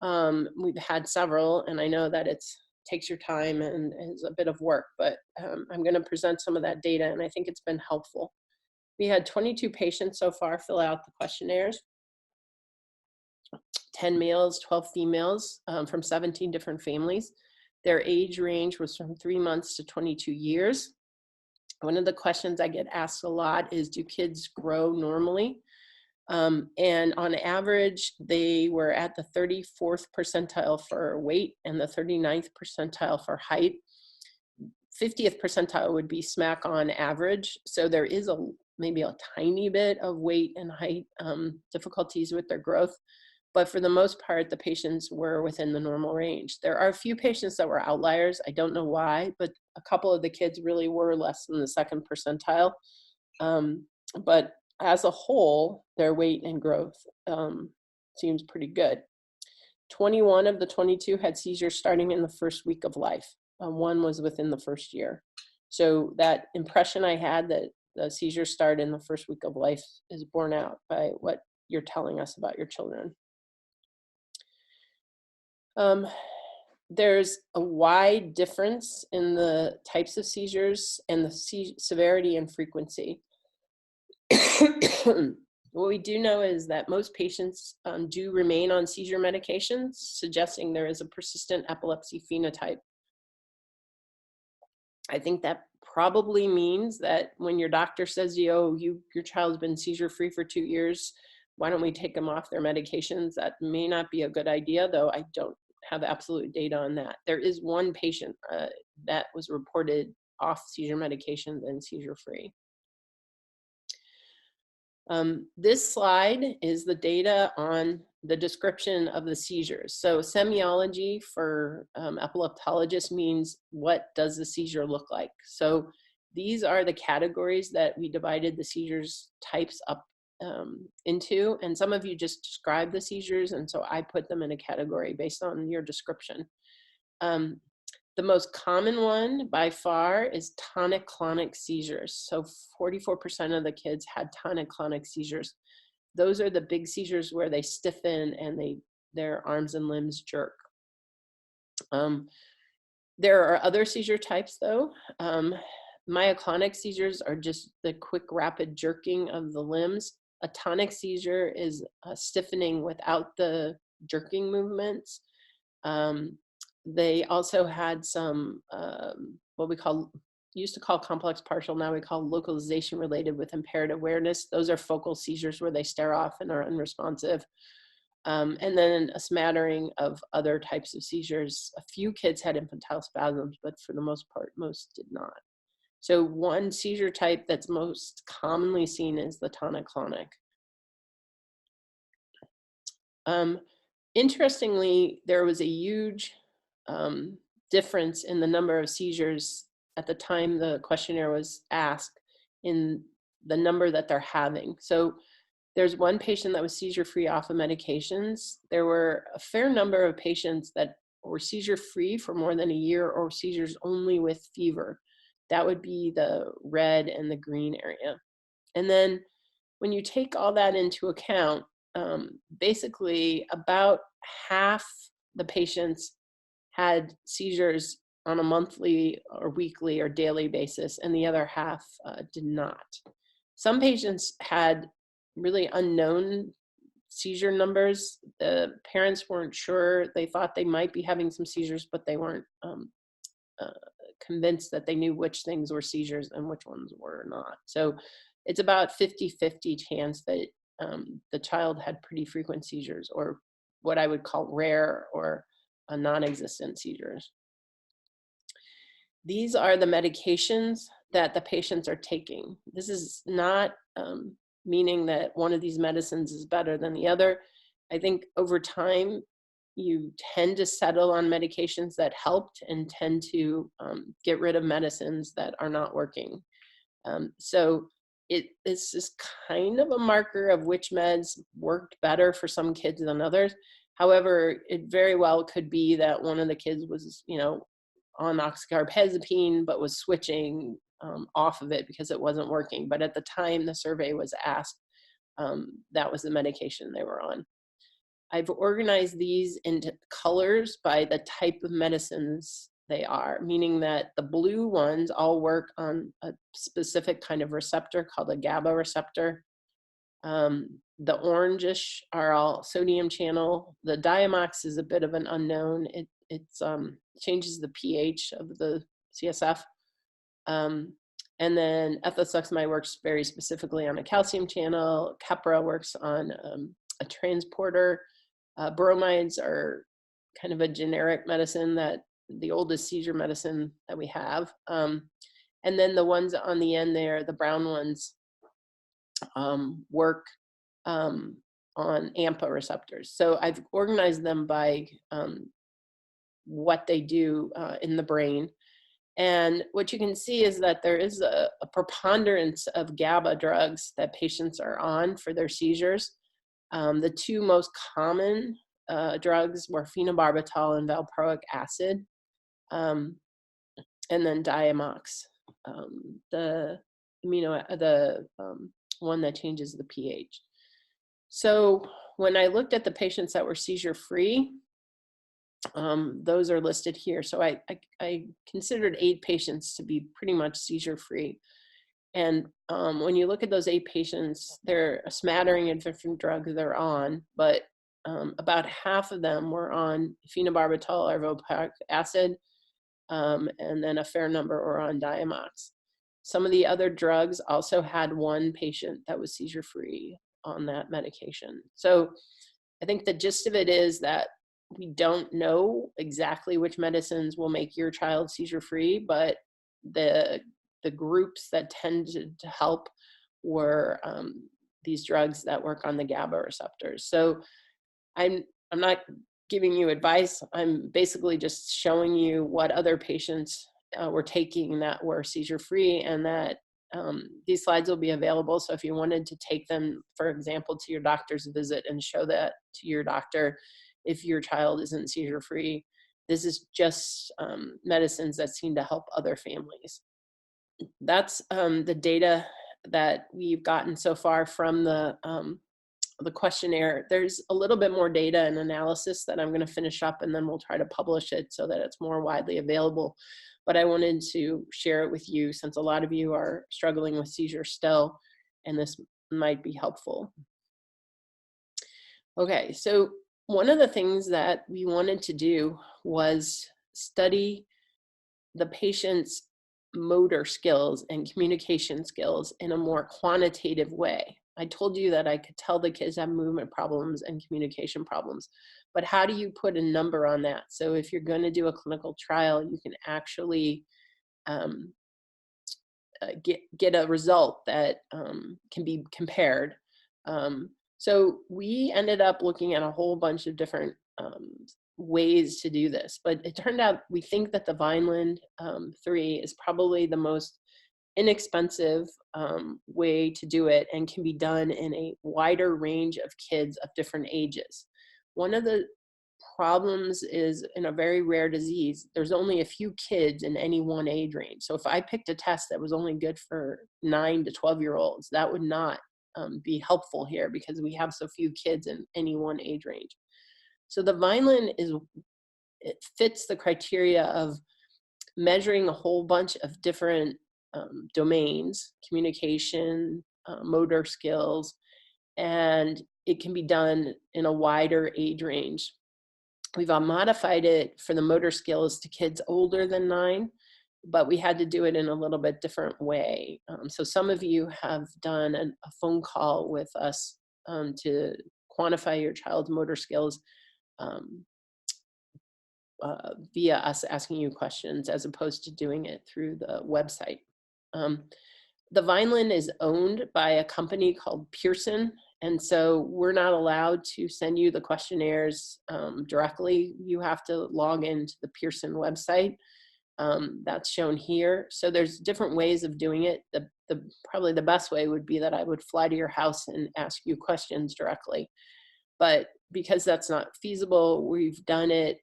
We've had several, and I know that it takes your time and is a bit of work, but I'm going to present some of that data, and I think it's been helpful. We had 22 patients so far fill out the questionnaires. 10 males, 12 females from 17 different families. Their age range was from 3 months to 22 years. One of the questions I get asked a lot is, do kids grow normally? And on average, they were at the 34th percentile for weight and the 39th percentile for height. 50th percentile would be smack on average. So there is maybe a tiny bit of weight and height difficulties with their growth. But for the most part, the patients were within the normal range. There are a few patients that were outliers. I don't know why, but a couple of the kids really were less than the second percentile. But as a whole, their weight and growth seems pretty good. 21 of the 22 had seizures starting in the first week of life. One was within the first year. So that impression I had that the seizures start in the first week of life is borne out by what you're telling us about your children. There's a wide difference in the types of seizures and the severity and frequency. What we do know is that most patients do remain on seizure medications, suggesting there is a persistent epilepsy phenotype. I think that probably means that when your doctor says to you, oh, your child's been seizure-free for 2 years, why don't we take them off their medications? That may not be a good idea, though I don't have absolute data on that. There is one patient that was reported off seizure medications and seizure-free. This slide is the data on the description of the seizures. So semiology for epileptologists means what does the seizure look like? So these are the categories that we divided the seizures types up into, and some of you just describe the seizures, and so I put them in a category based on your description. The most common one by far is tonic-clonic seizures. So 44% of the kids had tonic-clonic seizures. Those are the big seizures where they stiffen and their arms and limbs jerk. There are other seizure types though. Myoclonic seizures are just the quick, rapid jerking of the limbs. A tonic seizure is stiffening without the jerking movements. They also had some, what we used to call complex partial, now we call localization related with impaired awareness. Those are focal seizures where they stare off and are unresponsive. And then a smattering of other types of seizures. A few kids had infantile spasms, but for the most part, most did not. So one seizure type that's most commonly seen is the tonic-clonic. Interestingly, there was a huge difference in the number of seizures at the time the questionnaire was asked in the number that they're having. So there's one patient that was seizure-free off of medications. There were a fair number of patients that were seizure-free for more than a year or seizures only with fever. That would be the red and the green area. And then when you take all that into account, basically about half the patients had seizures on a monthly or weekly or daily basis, and the other half did not. Some patients had really unknown seizure numbers. The parents weren't sure. They thought they might be having some seizures, but they weren't convinced that they knew which things were seizures and which ones were not. So it's about 50-50 chance that the child had pretty frequent seizures, or what I would call rare or non-existent seizures. These are the medications that the patients are taking. This is not meaning that one of these medicines is better than the other. I think over time, you tend to settle on medications that helped and tend to get rid of medicines that are not working. So this is kind of a marker of which meds worked better for some kids than others. However, it very well could be that one of the kids was, on oxcarbazepine, but was switching off of it because it wasn't working. But at the time the survey was asked, that was the medication they were on. I've organized these into colors by the type of medicines they are, meaning that the blue ones all work on a specific kind of receptor called a GABA receptor. The orangish are all sodium channel. The Diamox is a bit of an unknown. It changes the pH of the CSF. And then ethosuximide works very specifically on a calcium channel. Keppra works on a transporter. Bromides are kind of a generic medicine, that the oldest seizure medicine that we have. And then the ones on the end there, the brown ones, work on AMPA receptors. So I've organized them by what they do in the brain. And what you can see is that there is a preponderance of GABA drugs that patients are on for their seizures. The two most common drugs were phenobarbital and valproic acid, and then Diamox, the one that changes the pH. So when I looked at the patients that were seizure-free, those are listed here. So I considered 8 patients to be pretty much seizure-free. And when you look at those 8 patients, they're a smattering of different drugs they're on, but about half of them were on phenobarbital or valproic acid, and then a fair number were on Diamox. Some of the other drugs also had one patient that was seizure-free on that medication. So I think the gist of it is that we don't know exactly which medicines will make your child seizure-free, but the groups that tended to help were these drugs that work on the GABA receptors. So I'm not giving you advice. I'm basically just showing you what other patients were taking that were seizure-free, and that these slides will be available. So if you wanted to take them, for example, to your doctor's visit and show that to your doctor, if your child isn't seizure free, this is just medicines that seem to help other families. That's the data that we've gotten so far from the questionnaire. There's a little bit more data and analysis that I'm going to finish up, and then we'll try to publish it so that it's more widely available. But I wanted to share it with you since a lot of you are struggling with seizures still, and this might be helpful. Okay, so one of the things that we wanted to do was study the patient's motor skills and communication skills in a more quantitative way. I told you that I could tell the kids have movement problems and communication problems, but how do you put a number on that? So if you're going to do a clinical trial, you can actually get a result that can be compared. So we ended up looking at a whole bunch of different ways to do this, but it turned out we think that the Vineland 3 is probably the most inexpensive way to do it and can be done in a wider range of kids of different ages. One of the problems is in a very rare disease, there's only a few kids in any one age range. So if I picked a test that was only good for 9 to 12-year-olds, that would not be helpful here because we have so few kids in any one age range. So the Vineland it fits the criteria of measuring a whole bunch of different domains, communication, motor skills, and it can be done in a wider age range. We've modified it for the motor skills to kids older than 9, but we had to do it in a little bit different way. So some of you have done a phone call with us to quantify your child's motor skills via us asking you questions as opposed to doing it through the website. The Vineland is owned by a company called Pearson, and so we're not allowed to send you the questionnaires directly. You have to log into the Pearson website. That's shown here. So there's different ways of doing it. Probably the best way would be that I would fly to your house and ask you questions directly. But because that's not feasible, we've done it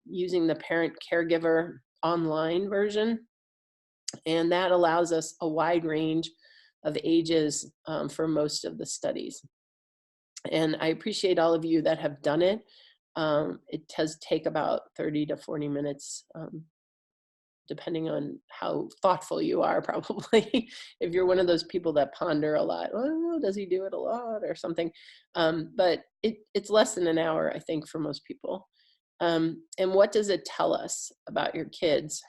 using the parent caregiver online version. And that allows us a wide range of ages for most of the studies. And I appreciate all of you that have done it. It does take about 30 to 40 minutes, depending on how thoughtful you are, probably. If you're one of those people that ponder a lot, oh, does he do it a lot or something? But it's less than an hour, I think, for most people. And what does it tell us about your kids?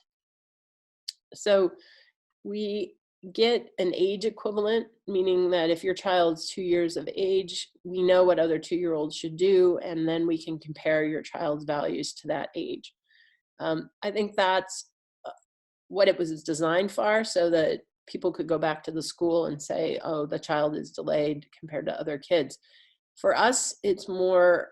So we get an age equivalent, meaning that if your child's 2 years of age, we know what other 2-year-olds should do, and then we can compare your child's values to that age. I think that's what it was designed for, so that people could go back to the school and say, oh, the child is delayed compared to other kids. For us, it's more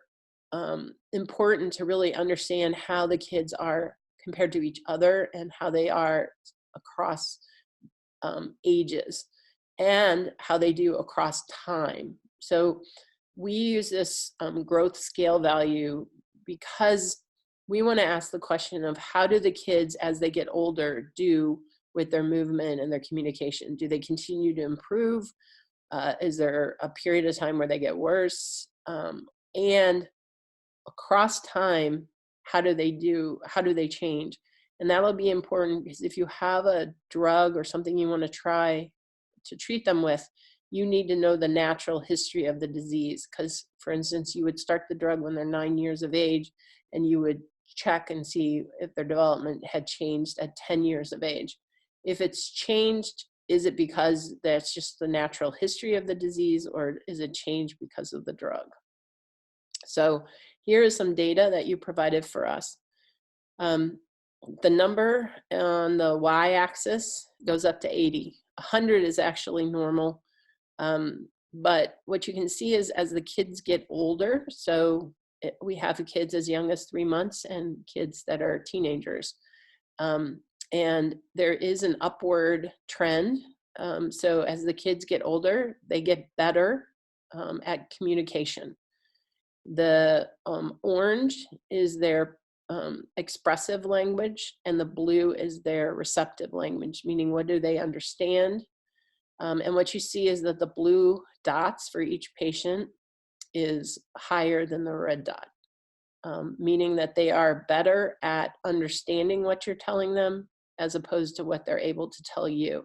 important to really understand how the kids are compared to each other and how they are across ages and how they do across time. So we use this growth scale value because we want to ask the question of how do the kids as they get older do with their movement and their communication? Do they continue to improve? Is there a period of time where they get worse? And across time, how do they change? And that'll be important because if you have a drug or something you want to try to treat them with, you need to know the natural history of the disease. Because, for instance, you would start the drug when they're 9 years of age, and you would check and see if their development had changed at 10 years of age. If it's changed, is it because that's just the natural history of the disease, or is it changed because of the drug? So here is some data that you provided for us. The number on the y-axis goes up to 80. 100 is actually normal. But what you can see is as the kids get older, so we have kids as young as 3 months and kids that are teenagers. And there is an upward trend So as the kids get older, they get better at communication. The orange is their expressive language, and the blue is their receptive language, meaning what do they understand. And what you see is that the blue dots for each patient is higher than the red dot, meaning that they are better at understanding what you're telling them as opposed to what they're able to tell you.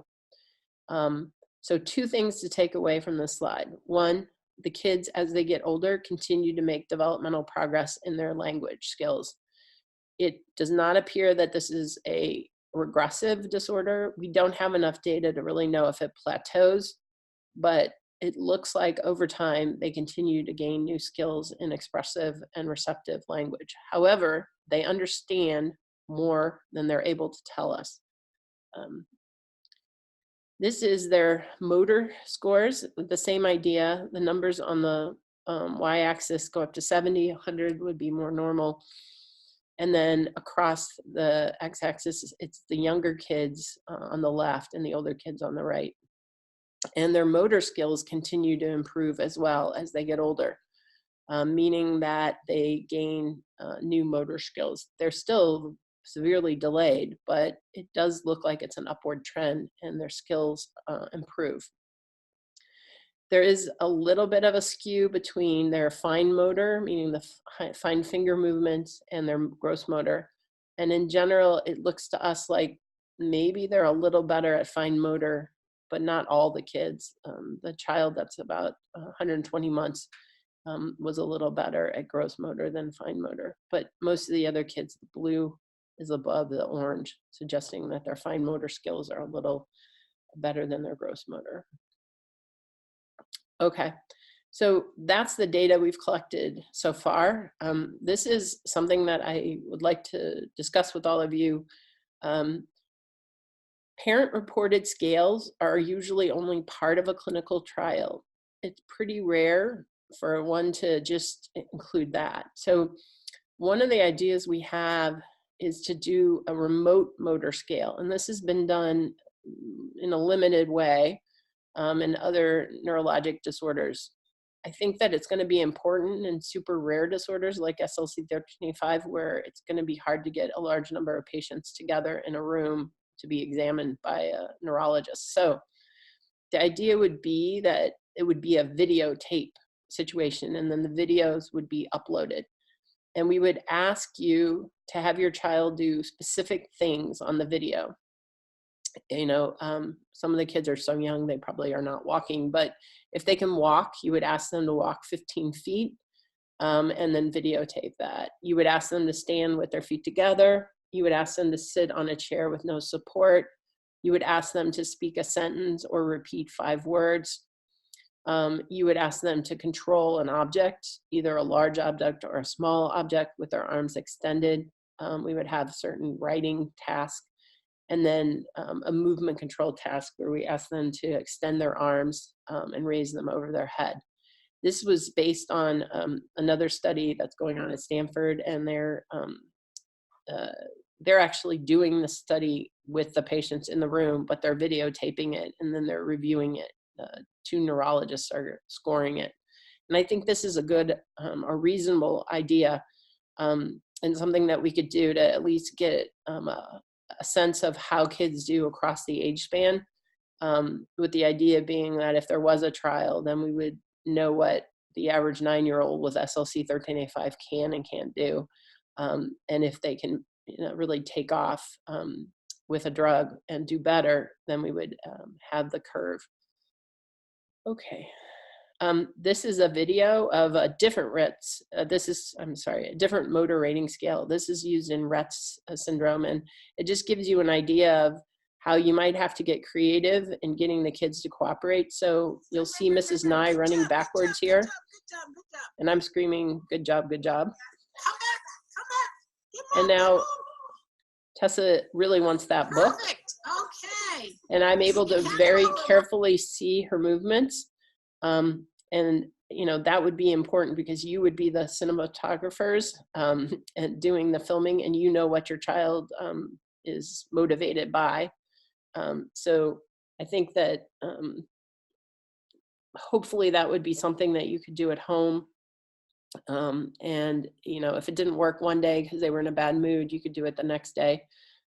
So two things to take away from this slide. One, the kids, as they get older, continue to make developmental progress in their language skills. It does not appear that this is a regressive disorder. We don't have enough data to really know if it plateaus, but it looks like over time they continue to gain new skills in expressive and receptive language. However, they understand more than they're able to tell us. This is their motor scores with the same idea. The numbers on the y-axis go up to 70, 100 would be more normal. And then across the x-axis, it's the younger kids on the left and the older kids on the right. And their motor skills continue to improve as well as they get older, meaning that they gain new motor skills. They're still severely delayed, but it does look like it's an upward trend and their skills improve. There is a little bit of a skew between their fine motor, meaning the fine finger movements, and their gross motor. And in general, it looks to us like maybe they're a little better at fine motor, but not all the kids. The child that's about 120 months was a little better at gross motor than fine motor. But most of the other kids, the blue is above the orange, suggesting that their fine motor skills are a little better than their gross motor. Okay, so that's the data we've collected so far. This is something that I would like to discuss with all of you. Parent-reported scales are usually only part of a clinical trial. It's pretty rare for one to just include that. So one of the ideas we have is to do a remote motor scale, and this has been done in a limited way in other neurologic disorders. I think that it's going to be important in super rare disorders like SLC13A5, where it's going to be hard to get a large number of patients together in a room to be examined by a neurologist. So the idea would be that it would be a videotape situation, and then the videos would be uploaded. And we would ask you to have your child do specific things on the video. You know, some of the kids are so young, they probably are not walking, but if they can walk, you would ask them to walk 15 feet and then videotape that. You would ask them to stand with their feet together. You would ask them to sit on a chair with no support. You would ask them to speak a sentence or repeat 5 words. You would ask them to control an object, either a large object or a small object with their arms extended. We would have certain writing tasks, and then a movement control task where we ask them to extend their arms and raise them over their head. This was based on another study that's going on at Stanford, and they're actually doing the study with the patients in the room, but they're videotaping it and then they're reviewing it. 2 neurologists are scoring it. And I think this is a good, a reasonable idea and something that we could do to at least get a sense of how kids do across the age span, with the idea being that if there was a trial, then we would know what the average 9-year-old with SLC13A5 can and can't do. And if they can really take off with a drug and do better, then we would have the curve. Okay. This is a video of a different Rett's. A different motor rating scale. This is used in Rett's syndrome, and it just gives you an idea of how you might have to get creative in getting the kids to cooperate. So you'll see Mrs. Nye running backwards here, and I'm screaming, "Good job, good job." And now Tessa really wants that book. Okay. And I'm able to very carefully see her movements. And that would be important because you would be the cinematographers and doing the filming, and what your child is motivated by. So I think that hopefully that would be something that you could do at home. And, you know, if it didn't work one day because they were in a bad mood, you could do it the next day.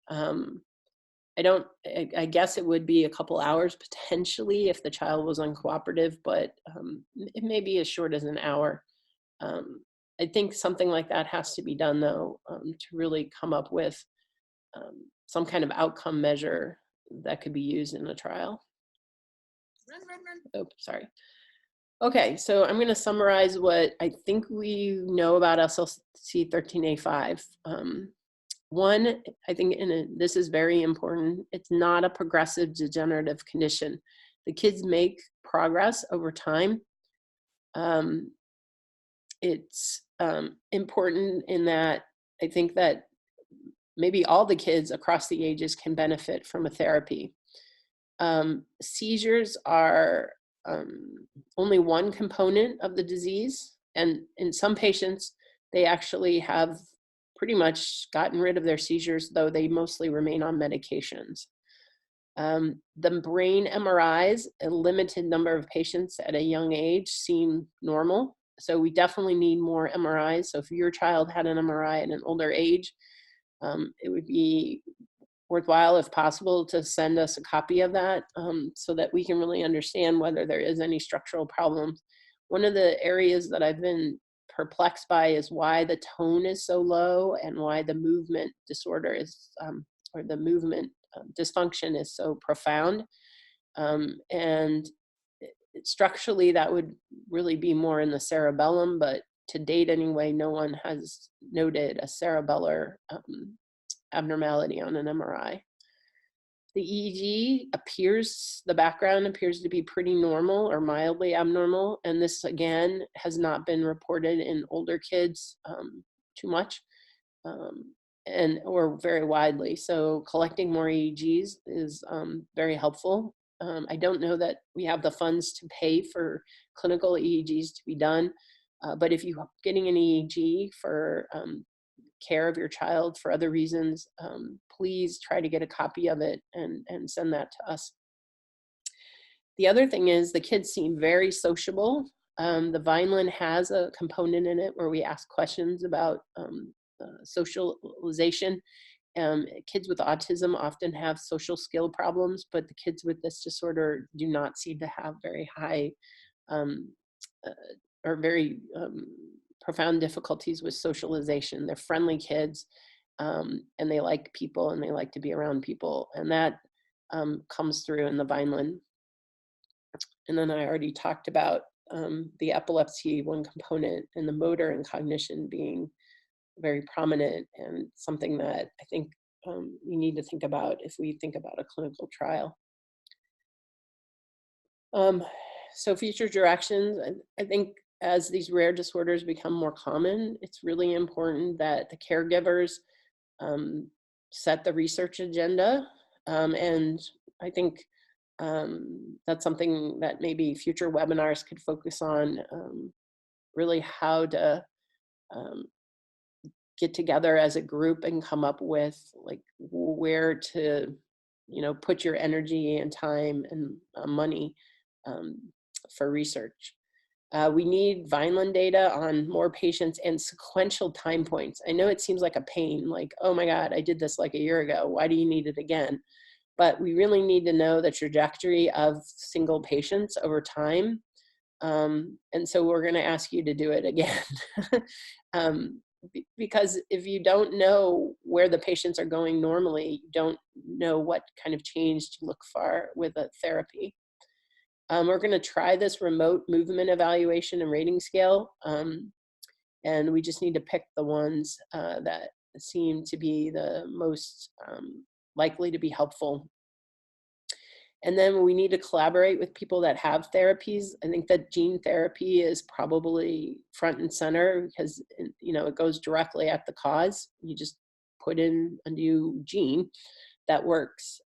Um, I guess it would be a couple hours potentially if the child was uncooperative, but it may be as short as an hour. I think something like that has to be done though, to really come up with some kind of outcome measure that could be used in a trial. Oh, sorry. Okay, so I'm going to summarize what I think we know about SLC13A5. One, I think this is very important. It's not a progressive degenerative condition. The kids make progress over time. It's important in that I think that maybe all the kids across the ages can benefit from a therapy. Seizures are only one component of the disease, and in some patients, they actually have pretty much gotten rid of their seizures, though they mostly remain on medications. The brain MRIs, a limited number of patients at a young age, seem normal. So we definitely need more MRIs. So if your child had an MRI at an older age, it would be worthwhile, if possible, to send us a copy of that so that we can really understand whether there is any structural problems. One of the areas that I've been perplexed by is why the tone is so low and why the movement disorder is, or the movement dysfunction is so profound. And structurally, that would really be more in the cerebellum, but to date anyway, no one has noted a cerebellar abnormality on an MRI. The EEG the background appears to be pretty normal or mildly abnormal, and this again has not been reported in older kids too much or very widely. So collecting more EEGs is very helpful. I don't know that we have the funds to pay for clinical EEGs to be done, but if you're getting an EEG for care of your child for other reasons, please try to get a copy of it and send that to us. The other thing is the kids seem very sociable. The Vineland has a component in it where we ask questions about socialization. Kids with autism often have social skill problems, but the kids with this disorder do not seem to have very high or very profound difficulties with socialization. They're friendly kids, and they like people and they like to be around people. And that comes through in the Vineland. And then I already talked about the epilepsy, one component, and the motor and cognition being very prominent and something that I think we need to think about if we think about a clinical trial. So future directions, I think as these rare disorders become more common, it's really important that the caregivers set the research agenda. And I think that's something that maybe future webinars could focus on, really how to get together as a group and come up with like where to, put your energy and time and money for research. We need Vineland data on more patients and sequential time points. I know it seems like a pain, like, oh my God, I did this like a year ago. Why do you need it again? But we really need to know the trajectory of single patients over time. And so we're going to ask you to do it again. Because if you don't know where the patients are going normally, you don't know what kind of change to look for with a therapy. We're going to try this remote movement evaluation and rating scale. And we just need to pick the ones that seem to be the most likely to be helpful. And then we need to collaborate with people that have therapies. I think that gene therapy is probably front and center because, it goes directly at the cause. You just put in a new gene that works.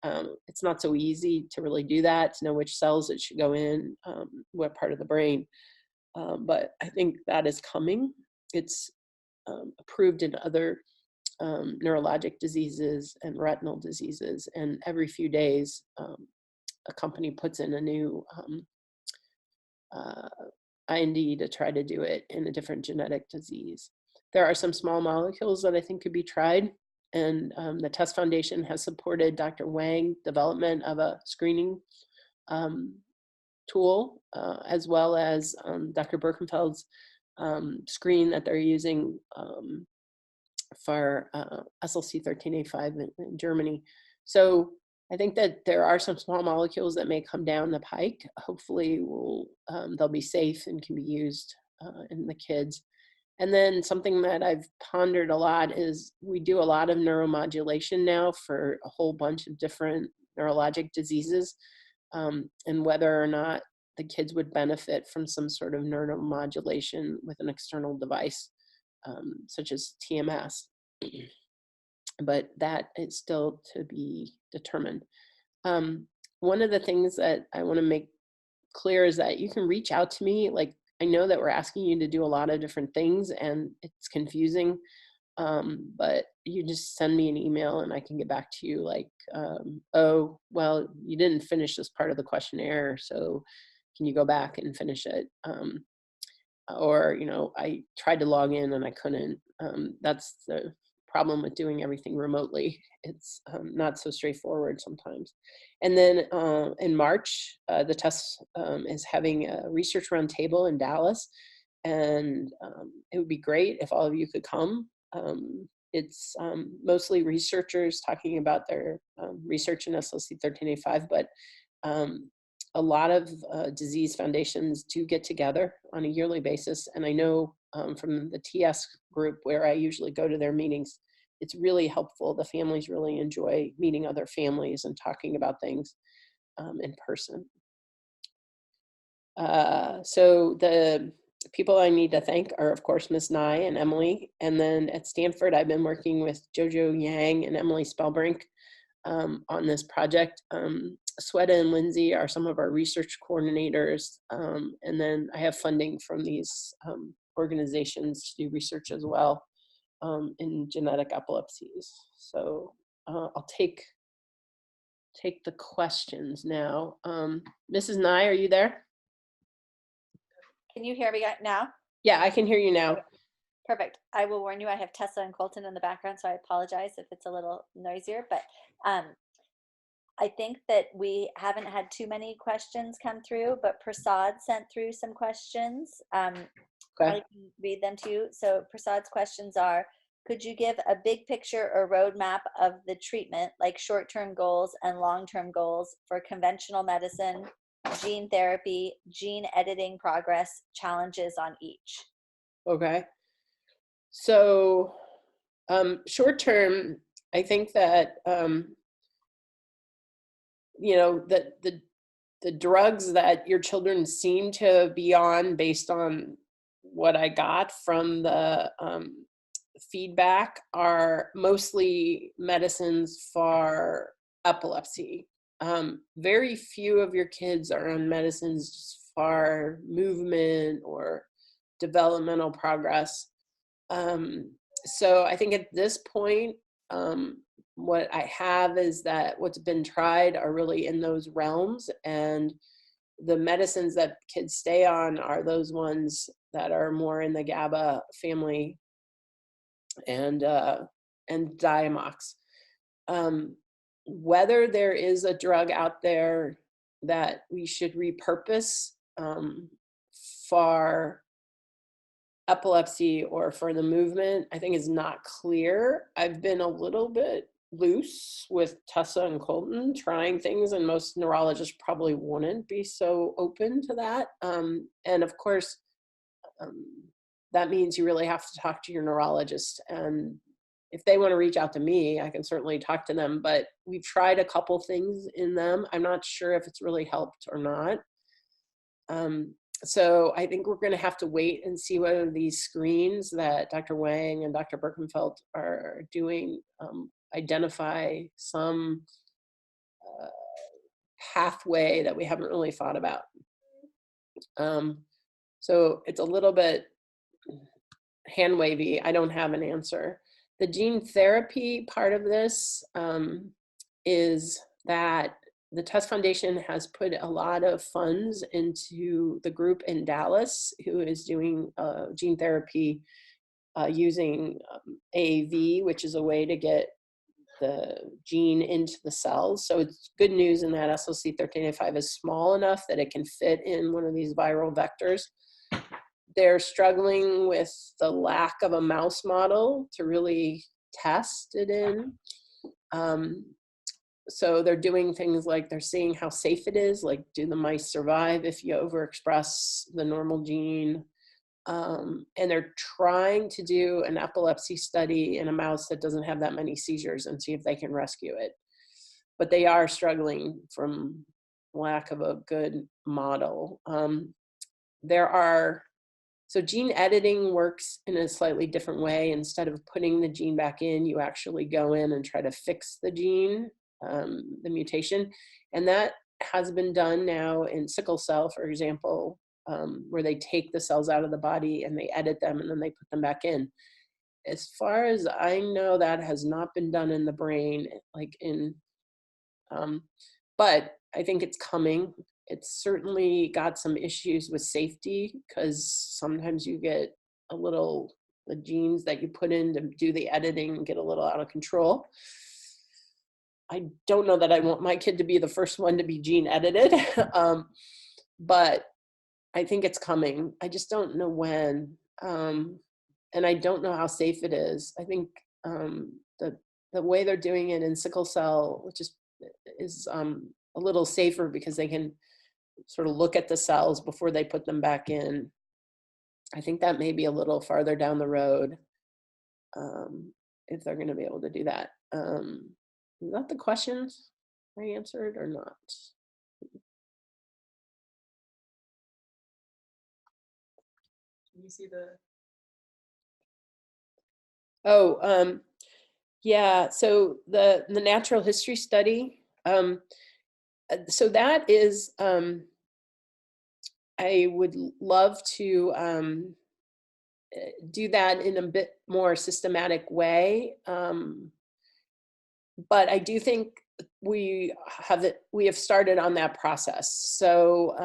It's not so easy to really do that, to know which cells it should go in, what part of the brain. But I think that is coming. It's approved in other neurologic diseases and retinal diseases. And every few days, a company puts in a new uh, IND to try to do it in a different genetic disease. There are some small molecules that I think could be tried, and the TESS Foundation has supported Dr. Wang development of a screening tool, as well as Dr. Birkenfeld's screen that they're using for SLC13A5 in Germany. So I think that there are some small molecules that may come down the pike. Hopefully they'll be safe and can be used in the kids. And then something that I've pondered a lot is we do a lot of neuromodulation now for a whole bunch of different neurologic diseases, and whether or not the kids would benefit from some sort of neuromodulation with an external device, such as TMS. But that is still to be determined. One of the things that I want to make clear is that you can reach out to me. Like, I know that we're asking you to do a lot of different things and it's confusing, but you just send me an email and I can get back to you like, oh, well, you didn't finish this part of the questionnaire, so can you go back and finish it? Or, I tried to log in and I couldn't. That's the problem with doing everything remotely. It's not so straightforward sometimes. And then in March, the TESS is having a research roundtable in Dallas, and it would be great if all of you could come. It's mostly researchers talking about their research in SLC13A5, but a lot of disease foundations do get together on a yearly basis. And I know from the TESS group where I usually go to their meetings, it's really helpful. The families really enjoy meeting other families and talking about things in person. So the people I need to thank are, of course, Ms. Nye and Emily. And then at Stanford, I've been working with Jojo Yang and Emily Spellbrink on this project. Sweta and Lindsay are some of our research coordinators. And then I have funding from these organizations to do research as well in genetic epilepsies. So I'll take the questions now. Mrs. Nye, are you there? Can you hear me now? Yeah, I can hear you now. Perfect. I will warn you, I have Tessa and Colton in the background, so I apologize if it's a little noisier, but I think that we haven't had too many questions come through, but Prasad sent through some questions. Okay. I can read them to you. So Prasad's questions are, could you give a big picture or roadmap of the treatment, like short-term goals and long-term goals for conventional medicine, gene therapy, gene editing progress, challenges on each? Okay. So short term, I think that, the drugs that your children seem to be on, based on what I got from the feedback, are mostly medicines for epilepsy. Very few of your kids are on medicines for movement or developmental progress. So I think at this point, what I have is that what's been tried are really in those realms, and the medicines that kids stay on are those ones that are more in the GABA family and Diamox. Whether there is a drug out there that we should repurpose for epilepsy or for the movement, I think is not clear. I've been a little bit loose with Tessa and Colton trying things, and most neurologists probably wouldn't be so open to that. And of course, that means you really have to talk to your neurologist. And if they want to reach out to me, I can certainly talk to them, but we've tried a couple things in them. I'm not sure if it's really helped or not. So I think we're going to have to wait and see whether these screens that Dr. Wang and Dr. Birkenfeld are doing identify some pathway that we haven't really thought about. So it's a little bit hand wavy. I don't have an answer. The gene therapy part of this is that the TESS Foundation has put a lot of funds into the group in Dallas who is doing gene therapy using AAV, which is a way to get the gene into the cells. So it's good news in that SLC13A5 is small enough that it can fit in one of these viral vectors. They're struggling with the lack of a mouse model to really test it in. So they're doing things like they're seeing how safe it is, like do the mice survive if you overexpress the normal gene? And they're trying to do an epilepsy study in a mouse that doesn't have that many seizures and see if they can rescue it. But they are struggling from lack of a good model. So gene editing works in a slightly different way. Instead of putting the gene back in, you actually go in and try to fix the gene, the mutation. And that has been done now in sickle cell, for example, where they take the cells out of the body and they edit them and then they put them back in. As far as I know, that has not been done in the brain, but I think it's coming. It's certainly got some issues with safety because sometimes you get the genes that you put in to do the editing get a little out of control. I don't know that I want my kid to be the first one to be gene edited, but I think it's coming. I just don't know when, and I don't know how safe it is. I think the way they're doing it in sickle cell, which is a little safer because they can sort of look at the cells before they put them back in. I think that may be a little farther down the road if they're going to be able to do that. Is that the questions I answered or not? Can you see the? Oh, yeah. So the natural history study. So that is. I would love to do that in a bit more systematic way. But I do think we have started on that process. So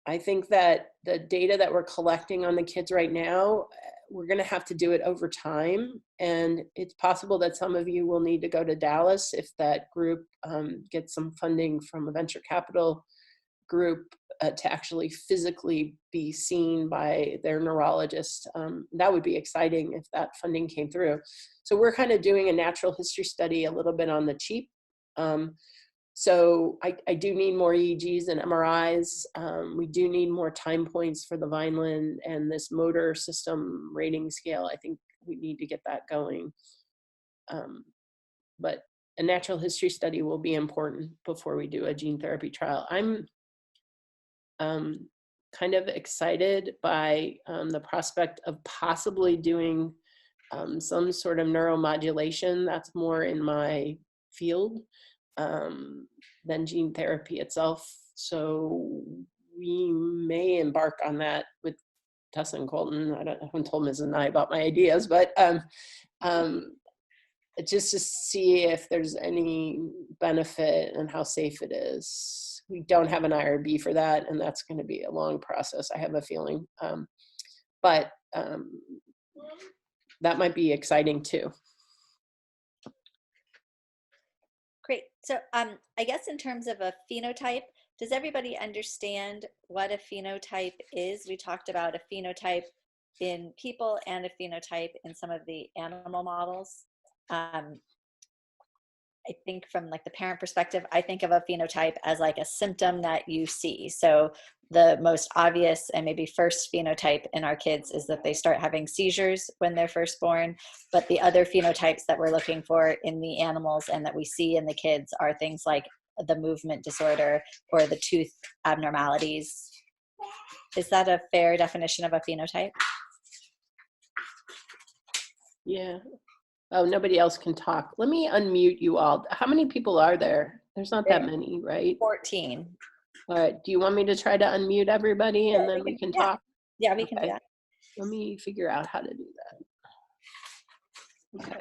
I think that the data that we're collecting on the kids right now, we're going to have to do it over time. And it's possible that some of you will need to go to Dallas if that group gets some funding from a venture capital group to actually physically be seen by their neurologist. That would be exciting if that funding came through. So we're kind of doing a natural history study a little bit on the cheap. So I do need more EEGs and MRIs. We do need more time points for the Vineland and this motor system rating scale. I think we need to get that going. But a natural history study will be important before we do a gene therapy trial. I'm kind of excited by the prospect of possibly doing some sort of neuromodulation. That's more in my field than gene therapy itself. So we may embark on that with Tessa and Colton. I haven't told Mrs. Nye about my ideas, but just to see if there's any benefit and how safe it is. We don't have an IRB for that, and that's going to be a long process, I have a feeling. But that might be exciting too. Great. So I guess in terms of a phenotype, does everybody understand what a phenotype is? We talked about a phenotype in people and a phenotype in some of the animal models. I think from like the parent perspective, I think of a phenotype as like a symptom that you see. So the most obvious and maybe first phenotype in our kids is that they start having seizures when they're first born. But the other phenotypes that we're looking for in the animals and that we see in the kids are things like the movement disorder or the tooth abnormalities. Is that a fair definition of a phenotype? Yeah. Oh, nobody else can talk. Let me unmute you all. How many people are there? There's not that many, right? 14. All right. Do you want me to try to unmute everybody and then we can talk? Yeah, we can do that. Let me figure out how to do that. Okay.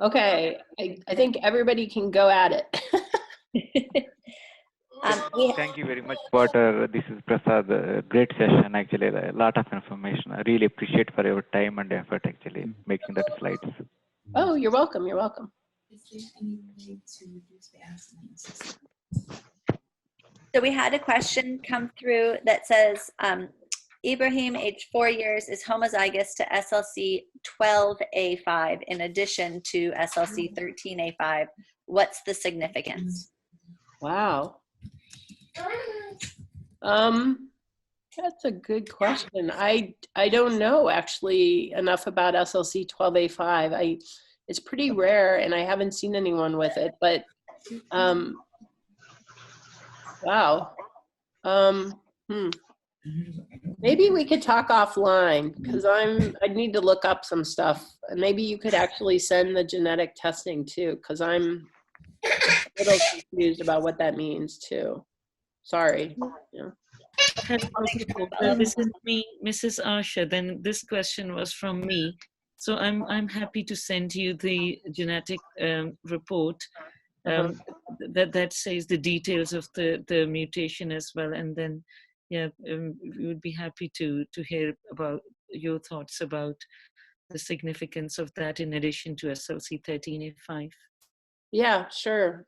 Okay. I think everybody can go at it. Thank you very much, Porter. This is Prasad. Great session, actually. A lot of information. I really appreciate for your time and effort, actually, making that slides. Oh, you're welcome. You're welcome. So we had a question come through that says, Ibrahim, age 4 years, is homozygous to SLC12A5 in addition to SLC13A5. What's the significance? Wow. That's a good question. I don't know actually enough about SLC12A5. It's pretty rare and I haven't seen anyone with it, but wow. Maybe we could talk offline because I need to look up some stuff. And maybe you could actually send the genetic testing too, because I'm a little confused about what that means too. Sorry. Yeah. This is me, Mrs. Asha. Then this question was from me. So I'm happy to send you the genetic report that says the details of the mutation as well. And then, yeah, we would be happy to hear about your thoughts about the significance of that in addition to SLC13A5. Yeah, sure.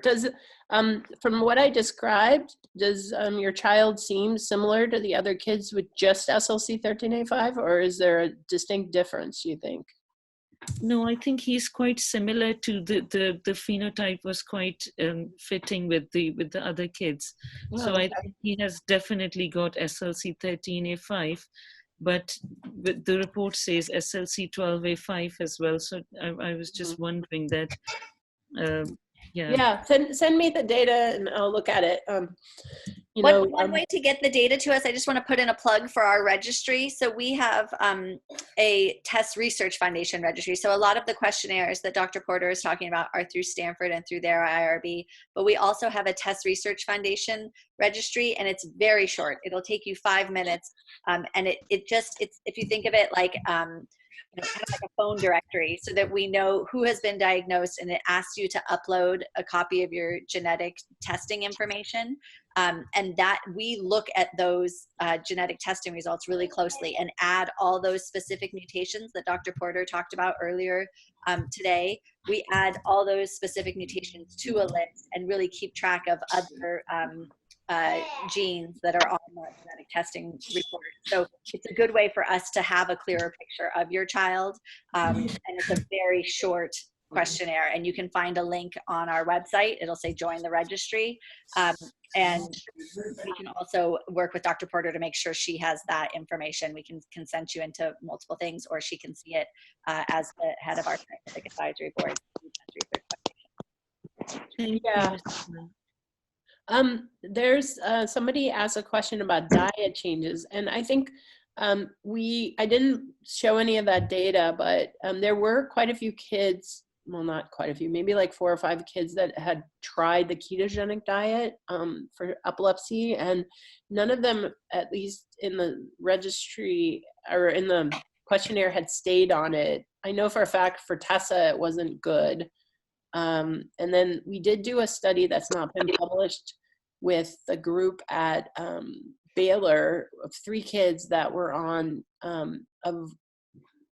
Does from what I described, does your child seem similar to the other kids with just SLC13A5, or is there a distinct difference, you think? No, I think he's quite similar to the phenotype was quite fitting with the other kids. Oh, so I think he has definitely got SLC13A5, but the report says SLC12A5 as well. So I was just wondering that. Yeah, send me the data and I'll look at it. One way to get the data to us, I just want to put in a plug for our registry. So we have a TESS Research Foundation registry. So a lot of the questionnaires that Dr. Porter is talking about are through Stanford and through their IRB, but we also have a TESS Research Foundation registry, and it's very short. It'll take you 5 minutes, and it's if you think of it like kind of like a phone directory, so that we know who has been diagnosed, and it asks you to upload a copy of your genetic testing information, and that we look at those genetic testing results really closely and add all those specific mutations that Dr. Porter talked about earlier today. We add all those specific mutations to a list and really keep track of other genes that are on the genetic testing report. So it's a good way for us to have a clearer picture of your child. And it's a very short questionnaire, and you can find a link on our website. It'll say join the registry. And we can also work with Dr. Porter to make sure she has that information. We can consent you into multiple things, or she can see it as the head of our scientific advisory board. Yeah. There's somebody asked a question about diet changes, and I think I didn't show any of that data, but there were quite a few kids, well, not quite a few, maybe like 4 or 5 kids that had tried the ketogenic diet for epilepsy, and none of them, at least in the registry or in the questionnaire, had stayed on it. I know for a fact for Tessa it wasn't good. And then we did do a study that's not been published with the group at Baylor of 3 kids that were on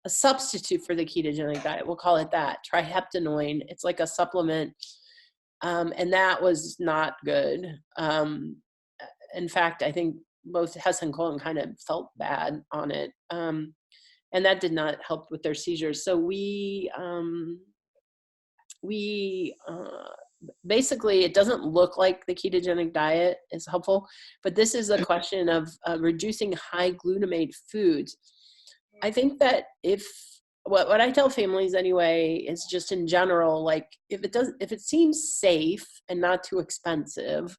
a substitute for the ketogenic diet. We'll call it that, triheptanoid. It's like a supplement, and that was not good. In fact, I think both Hess and Colton kind of felt bad on it, and that did not help with their seizures. So we basically, it doesn't look like the ketogenic diet is helpful, but this is a question of reducing high glutamate foods. I think that what I tell families anyway is just in general, like if it seems safe and not too expensive,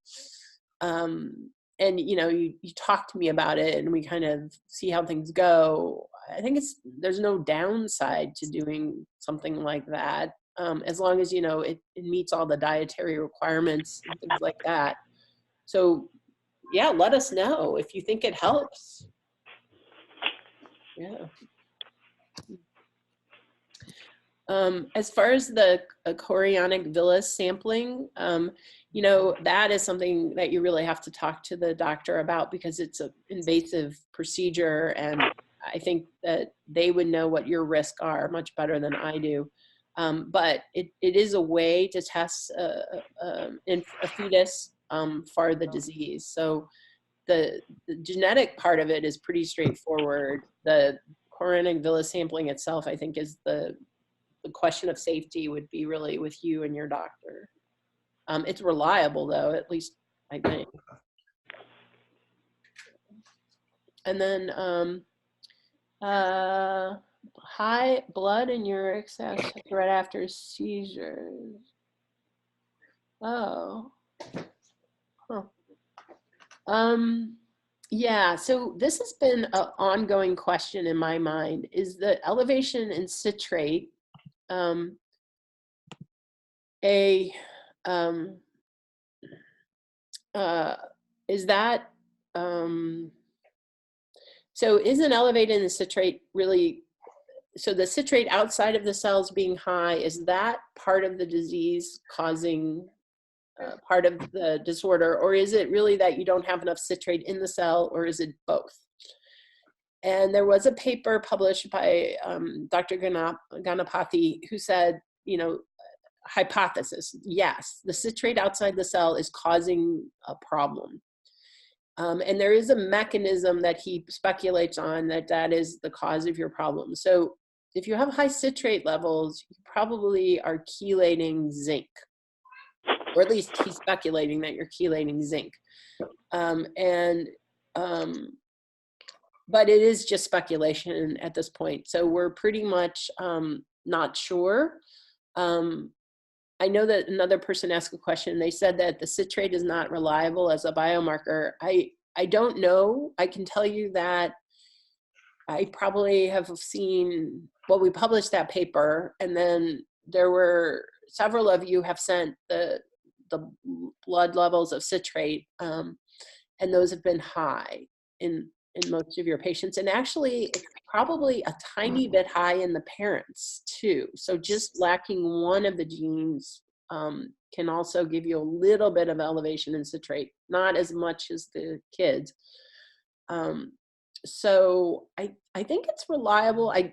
and you talk to me about it and we kind of see how things go, I think there's no downside to doing something like that. As long as, it meets all the dietary requirements and things like that. So yeah, let us know if you think it helps. Yeah. As far as the chorionic villus sampling, you know, that is something that you really have to talk to the doctor about, because it's an invasive procedure, and I think that they would know what your risks are much better than I do. But it is a way to test a fetus for the disease. So the genetic part of it is pretty straightforward. The chorionic villus sampling itself, I think, is the question of safety would be really with you and your doctor. It's reliable, though, at least I think. And then high blood and uric acid right after seizures. Oh. Huh. Yeah, so this has been an ongoing question in my mind. Is the elevation in citrate is that so isn't elevated in the citrate really, so the citrate outside of the cells being high, is that part of the disease causing part of the disorder, or is it really that you don't have enough citrate in the cell, or is it both? And there was a paper published by Dr. Ganapathy who said, you know, hypothesis, yes, the citrate outside the cell is causing a problem. And there is a mechanism that he speculates on that is the cause of your problem. So if you have high citrate levels, you probably are chelating zinc, or at least he's speculating that you're chelating zinc. But it is just speculation at this point. So we're pretty much not sure. I know that another person asked a question. They said that the citrate is not reliable as a biomarker. I don't know. I can tell you that I probably have seen, well, we published that paper, and then there were several of you have sent the blood levels of citrate, and those have been high in most of your patients. And actually, it's probably a tiny bit high in the parents too. So just lacking one of the genes can also give you a little bit of elevation in citrate, not as much as the kids. So I think it's reliable. I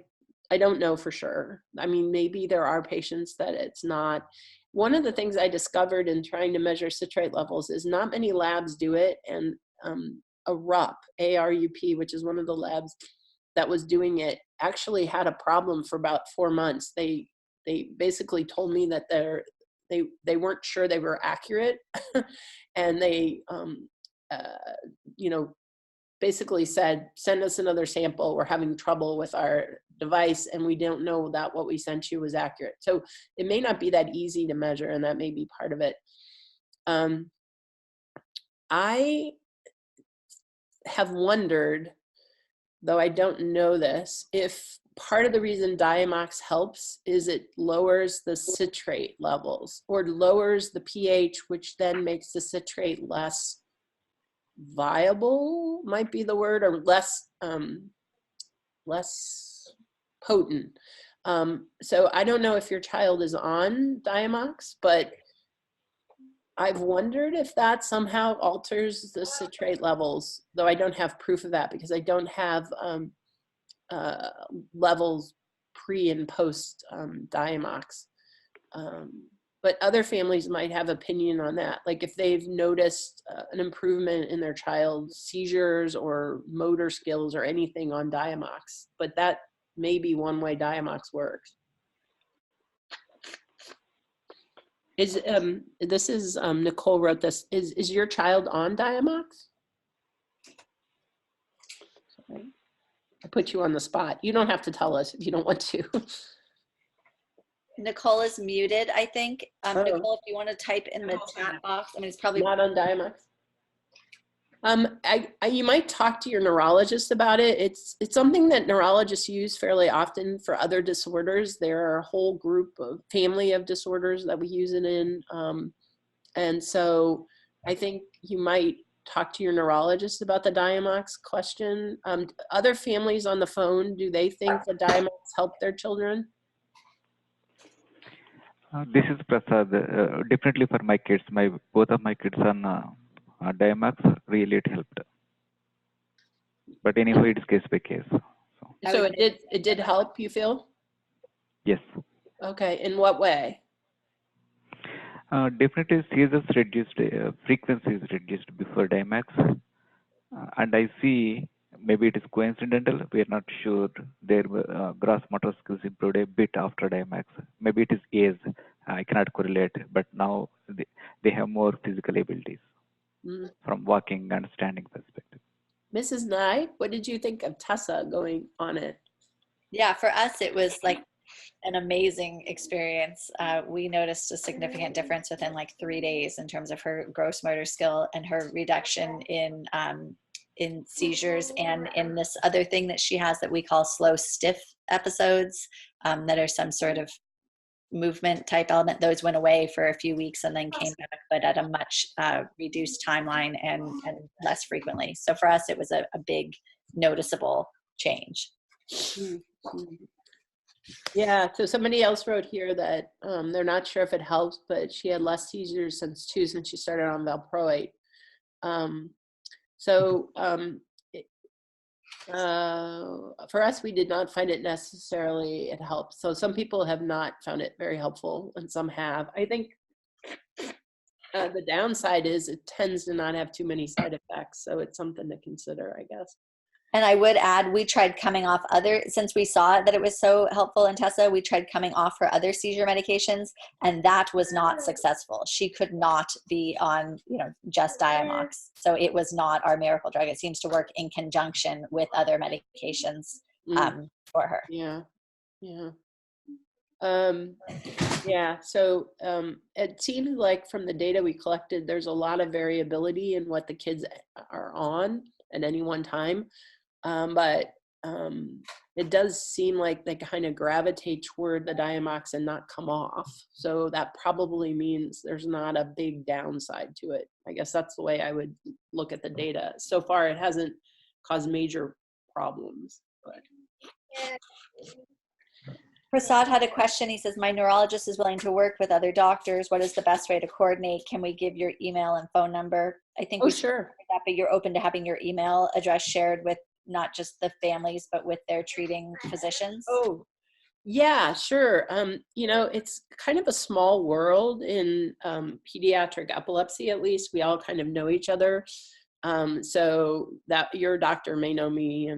don't know for sure. I mean, maybe there are patients that it's not. One of the things I discovered in trying to measure citrate levels is not many labs do it, and ARUP, which is one of the labs that was doing it, actually had a problem for about 4 months. They basically told me that they weren't sure they were accurate, and they you know, basically said, send us another sample. We're having trouble with our device, and we don't know that what we sent you was accurate. So it may not be that easy to measure, and that may be part of it. I have wondered, though I don't know this, if part of the reason Diamox helps is it lowers the citrate levels, or lowers the pH, which then makes the citrate less viable, might be the word, or less potent. So I don't know if your child is on Diamox, but I've wondered if that somehow alters the citrate levels, though I don't have proof of that because I don't have levels pre and post Diamox. But other families might have opinion on that. Like if they've noticed an improvement in their child's seizures or motor skills or anything on Diamox, but that may be one way Diamox works. This is Nicole wrote this. Is your child on Diamox? Sorry. I put you on the spot. You don't have to tell us if you don't want to. Nicole is muted, I think. Nicole, if you want to type in the chat box, I mean, it's probably not on Diamox. You might talk to your neurologist about it. It's something that neurologists use fairly often for other disorders. There are a whole group of family of disorders that we use it in. And so I think you might talk to your neurologist about the Diamox question. Other families on the phone, do they think that Diamox helped their children? This is Prasad. Definitely for my kids. Both of my kids on Diamax. Really, it helped. But anyway, it's case by case. So it did help, you feel? Yes. Okay. In what way? Definitely, seizures reduced, frequency is reduced before Diamax. And I see maybe it is coincidental. We are not sure. Their gross motor skills improved a bit after Diamax. Maybe it is age. I cannot correlate. But now they have more physical abilities from walking and standing perspective. Mrs. Nye, what did you think of Tessa going on it? Yeah, for us, it was like an amazing experience. We noticed a significant difference within like 3 days in terms of her gross motor skill and her reduction in seizures, and in this other thing that she has that we call slow stiff episodes, that are some sort of movement type element. Those went away for a few weeks and then came back, but at a much reduced timeline and less frequently. So for us, it was a big noticeable change. Yeah, so somebody else wrote here that they're not sure if it helps, but she had less seizures since she started on valproate. For us, we did not find it necessarily it helps. So some people have not found it very helpful and some have. I think the downside is it tends to not have too many side effects. So it's something to consider, I guess. And I would add, we tried coming off since we saw that it was so helpful in Tessa, we tried coming off her other seizure medications, and that was not successful. She could not be on, just Diamox. So it was not our miracle drug. It seems to work in conjunction with other medications for her. Yeah. So it seems like from the data we collected, there's a lot of variability in what the kids are on at any one time. But it does seem like they kind of gravitate toward the Diamox and not come off. So that probably means there's not a big downside to it. I guess that's the way I would look at the data. So far, it hasn't caused major problems. But. Prasad had a question. He says, my neurologist is willing to work with other doctors. What is the best way to coordinate? Can we give your email and phone number? I think sure. That, but you're open to having your email address shared with not just the families, but with their treating physicians? Oh, yeah, sure. It's kind of a small world in pediatric epilepsy, at least. We all kind of know each other. So that your doctor may know me,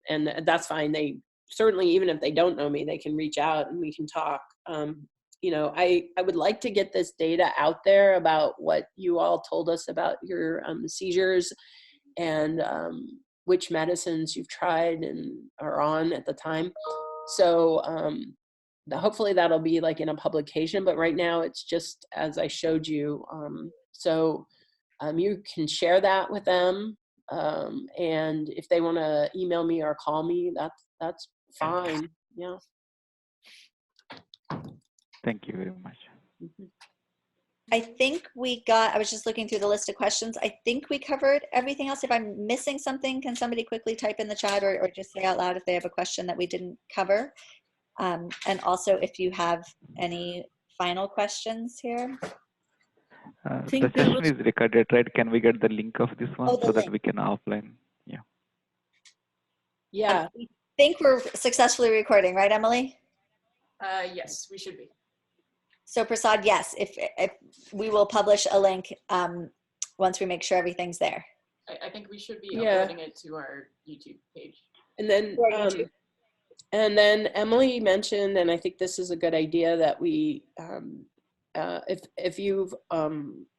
and that's fine. They certainly, even if they don't know me, they can reach out and we can talk. I would like to get this data out there about what you all told us about your seizures and which medicines you've tried and are on at the time. So hopefully that'll be like in a publication, but right now it's just as I showed you. You can share that with them. And if they want to email me or call me, that's fine. Yeah. Thank you very much. I think I was just looking through the list of questions. I think we covered everything else. If I'm missing something, can somebody quickly type in the chat or just say out loud if they have a question that we didn't cover? And also if you have any final questions here. The session is recorded, right? Can we get the link of this one so that we can offline? Yeah. Yeah. I think we're successfully recording, right, Emily? Yes, we should be. So Prasad, yes, if we will publish a link once we make sure everything's there. I think we should be uploading it to our YouTube page. And then Emily mentioned, and I think this is a good idea, that we, if you've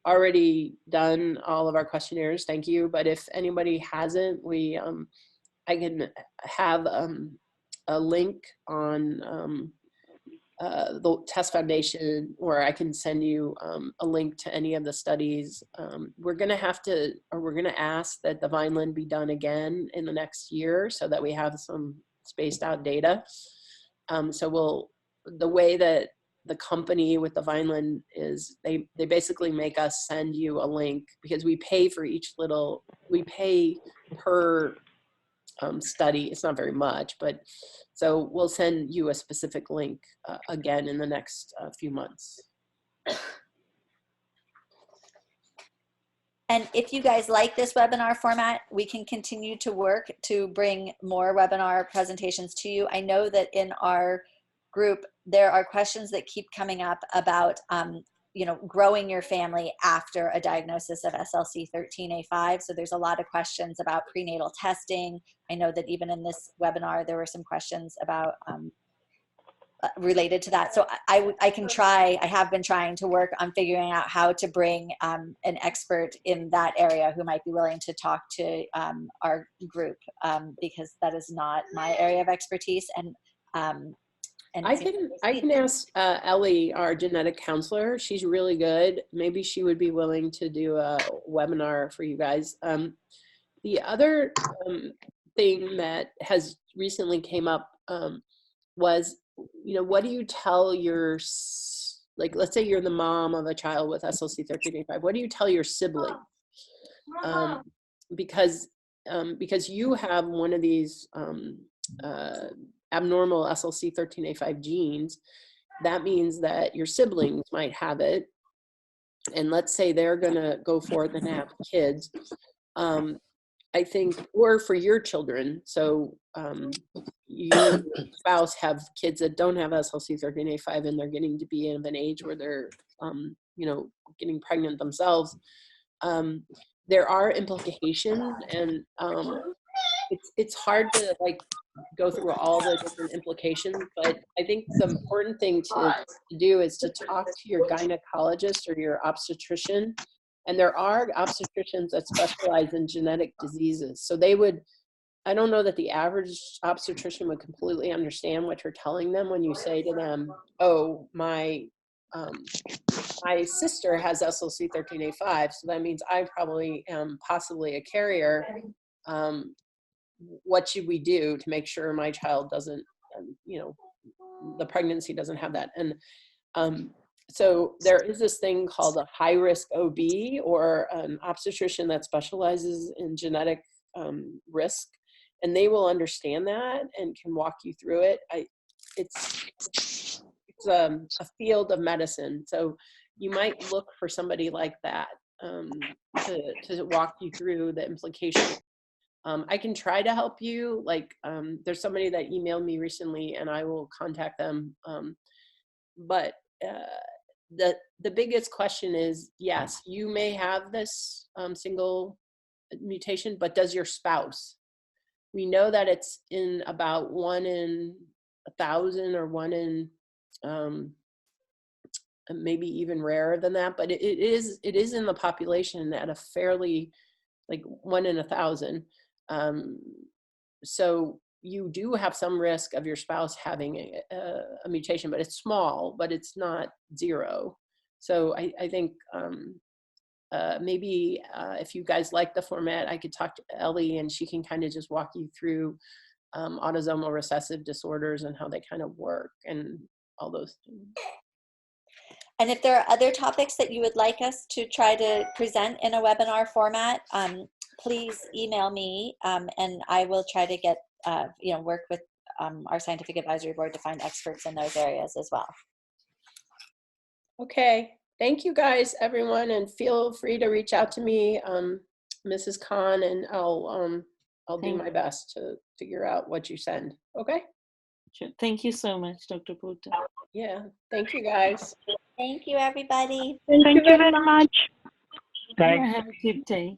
already done all of our questionnaires, thank you. But if anybody hasn't, I can have a link on the TESS Foundation, or I can send you a link to any of the studies. We're going to ask that the Vineland be done again in the next year so that we have some spaced out data. The way that the company with the Vineland is, they basically make us send you a link because we pay for we pay per study. It's not very much, but so we'll send you a specific link again in the next few months. And if you guys like this webinar format, we can continue to work to bring more webinar presentations to you. I know that in our group, there are questions that keep coming up about you know, growing your family after a diagnosis of SLC13A5. So there's a lot of questions about prenatal testing. I know that even in this webinar, there were some questions about related to that. So I can try, I have been trying to work on figuring out how to bring an expert in that area who might be willing to talk to our group, because that is not my area of expertise. And I can ask Ellie, our genetic counselor. She's really good. Maybe she would be willing to do a webinar for you guys. The other thing that has recently came up was, you know, what do you tell your, like, let's say you're the mom of a child with SLC13A5. What do you tell your sibling? Because you have one of these abnormal SLC13A5 genes, that means that your siblings might have it. And let's say they're gonna go forth and have kids. I think, or for your children. So your spouse have kids that don't have SLC13A5 and they're getting to be of an age where they're, you know, getting pregnant themselves. There are implications, and it's hard to like go through all the different implications, but I think the important thing to do is to talk to your gynecologist or your obstetrician. And there are obstetricians that specialize in genetic diseases. So they would, I don't know that the average obstetrician would completely understand what you're telling them when you say to them, oh, my sister has SLC13A5, so that means I probably am possibly a carrier. What should we do to make sure my child doesn't, you know, the pregnancy doesn't have that? And so there is this thing called a high-risk OB, or an obstetrician that specializes in genetic risk, and they will understand that and can walk you through it. It's a field of medicine, so you might look for somebody like that to walk you through the implications. I can try to help you. Like, there's somebody that emailed me recently, and I will contact them. But the biggest question is, yes, you may have this single mutation, but does your spouse? We know that it's in about 1 in 1,000 or 1 in maybe even rarer than that, but it is in the population at a fairly, like 1 in 1,000. So you do have some risk of your spouse having a mutation, but it's small, but it's not zero. So I think maybe if you guys like the format, I could talk to Ellie and she can kind of just walk you through autosomal recessive disorders and how they kind of work and all those things. And if there are other topics that you would like us to try to present in a webinar format, please email me, and I will try to get, you know, work with our scientific advisory board to find experts in those areas as well. Okay, thank you guys, everyone, and feel free to reach out to me, Mrs. Khan, and I'll do my best to figure out what you send. Okay. Sure. Thank you so much, Dr. Porter. Yeah, thank you guys. Thank you, everybody. Thank you very much. Have a good day.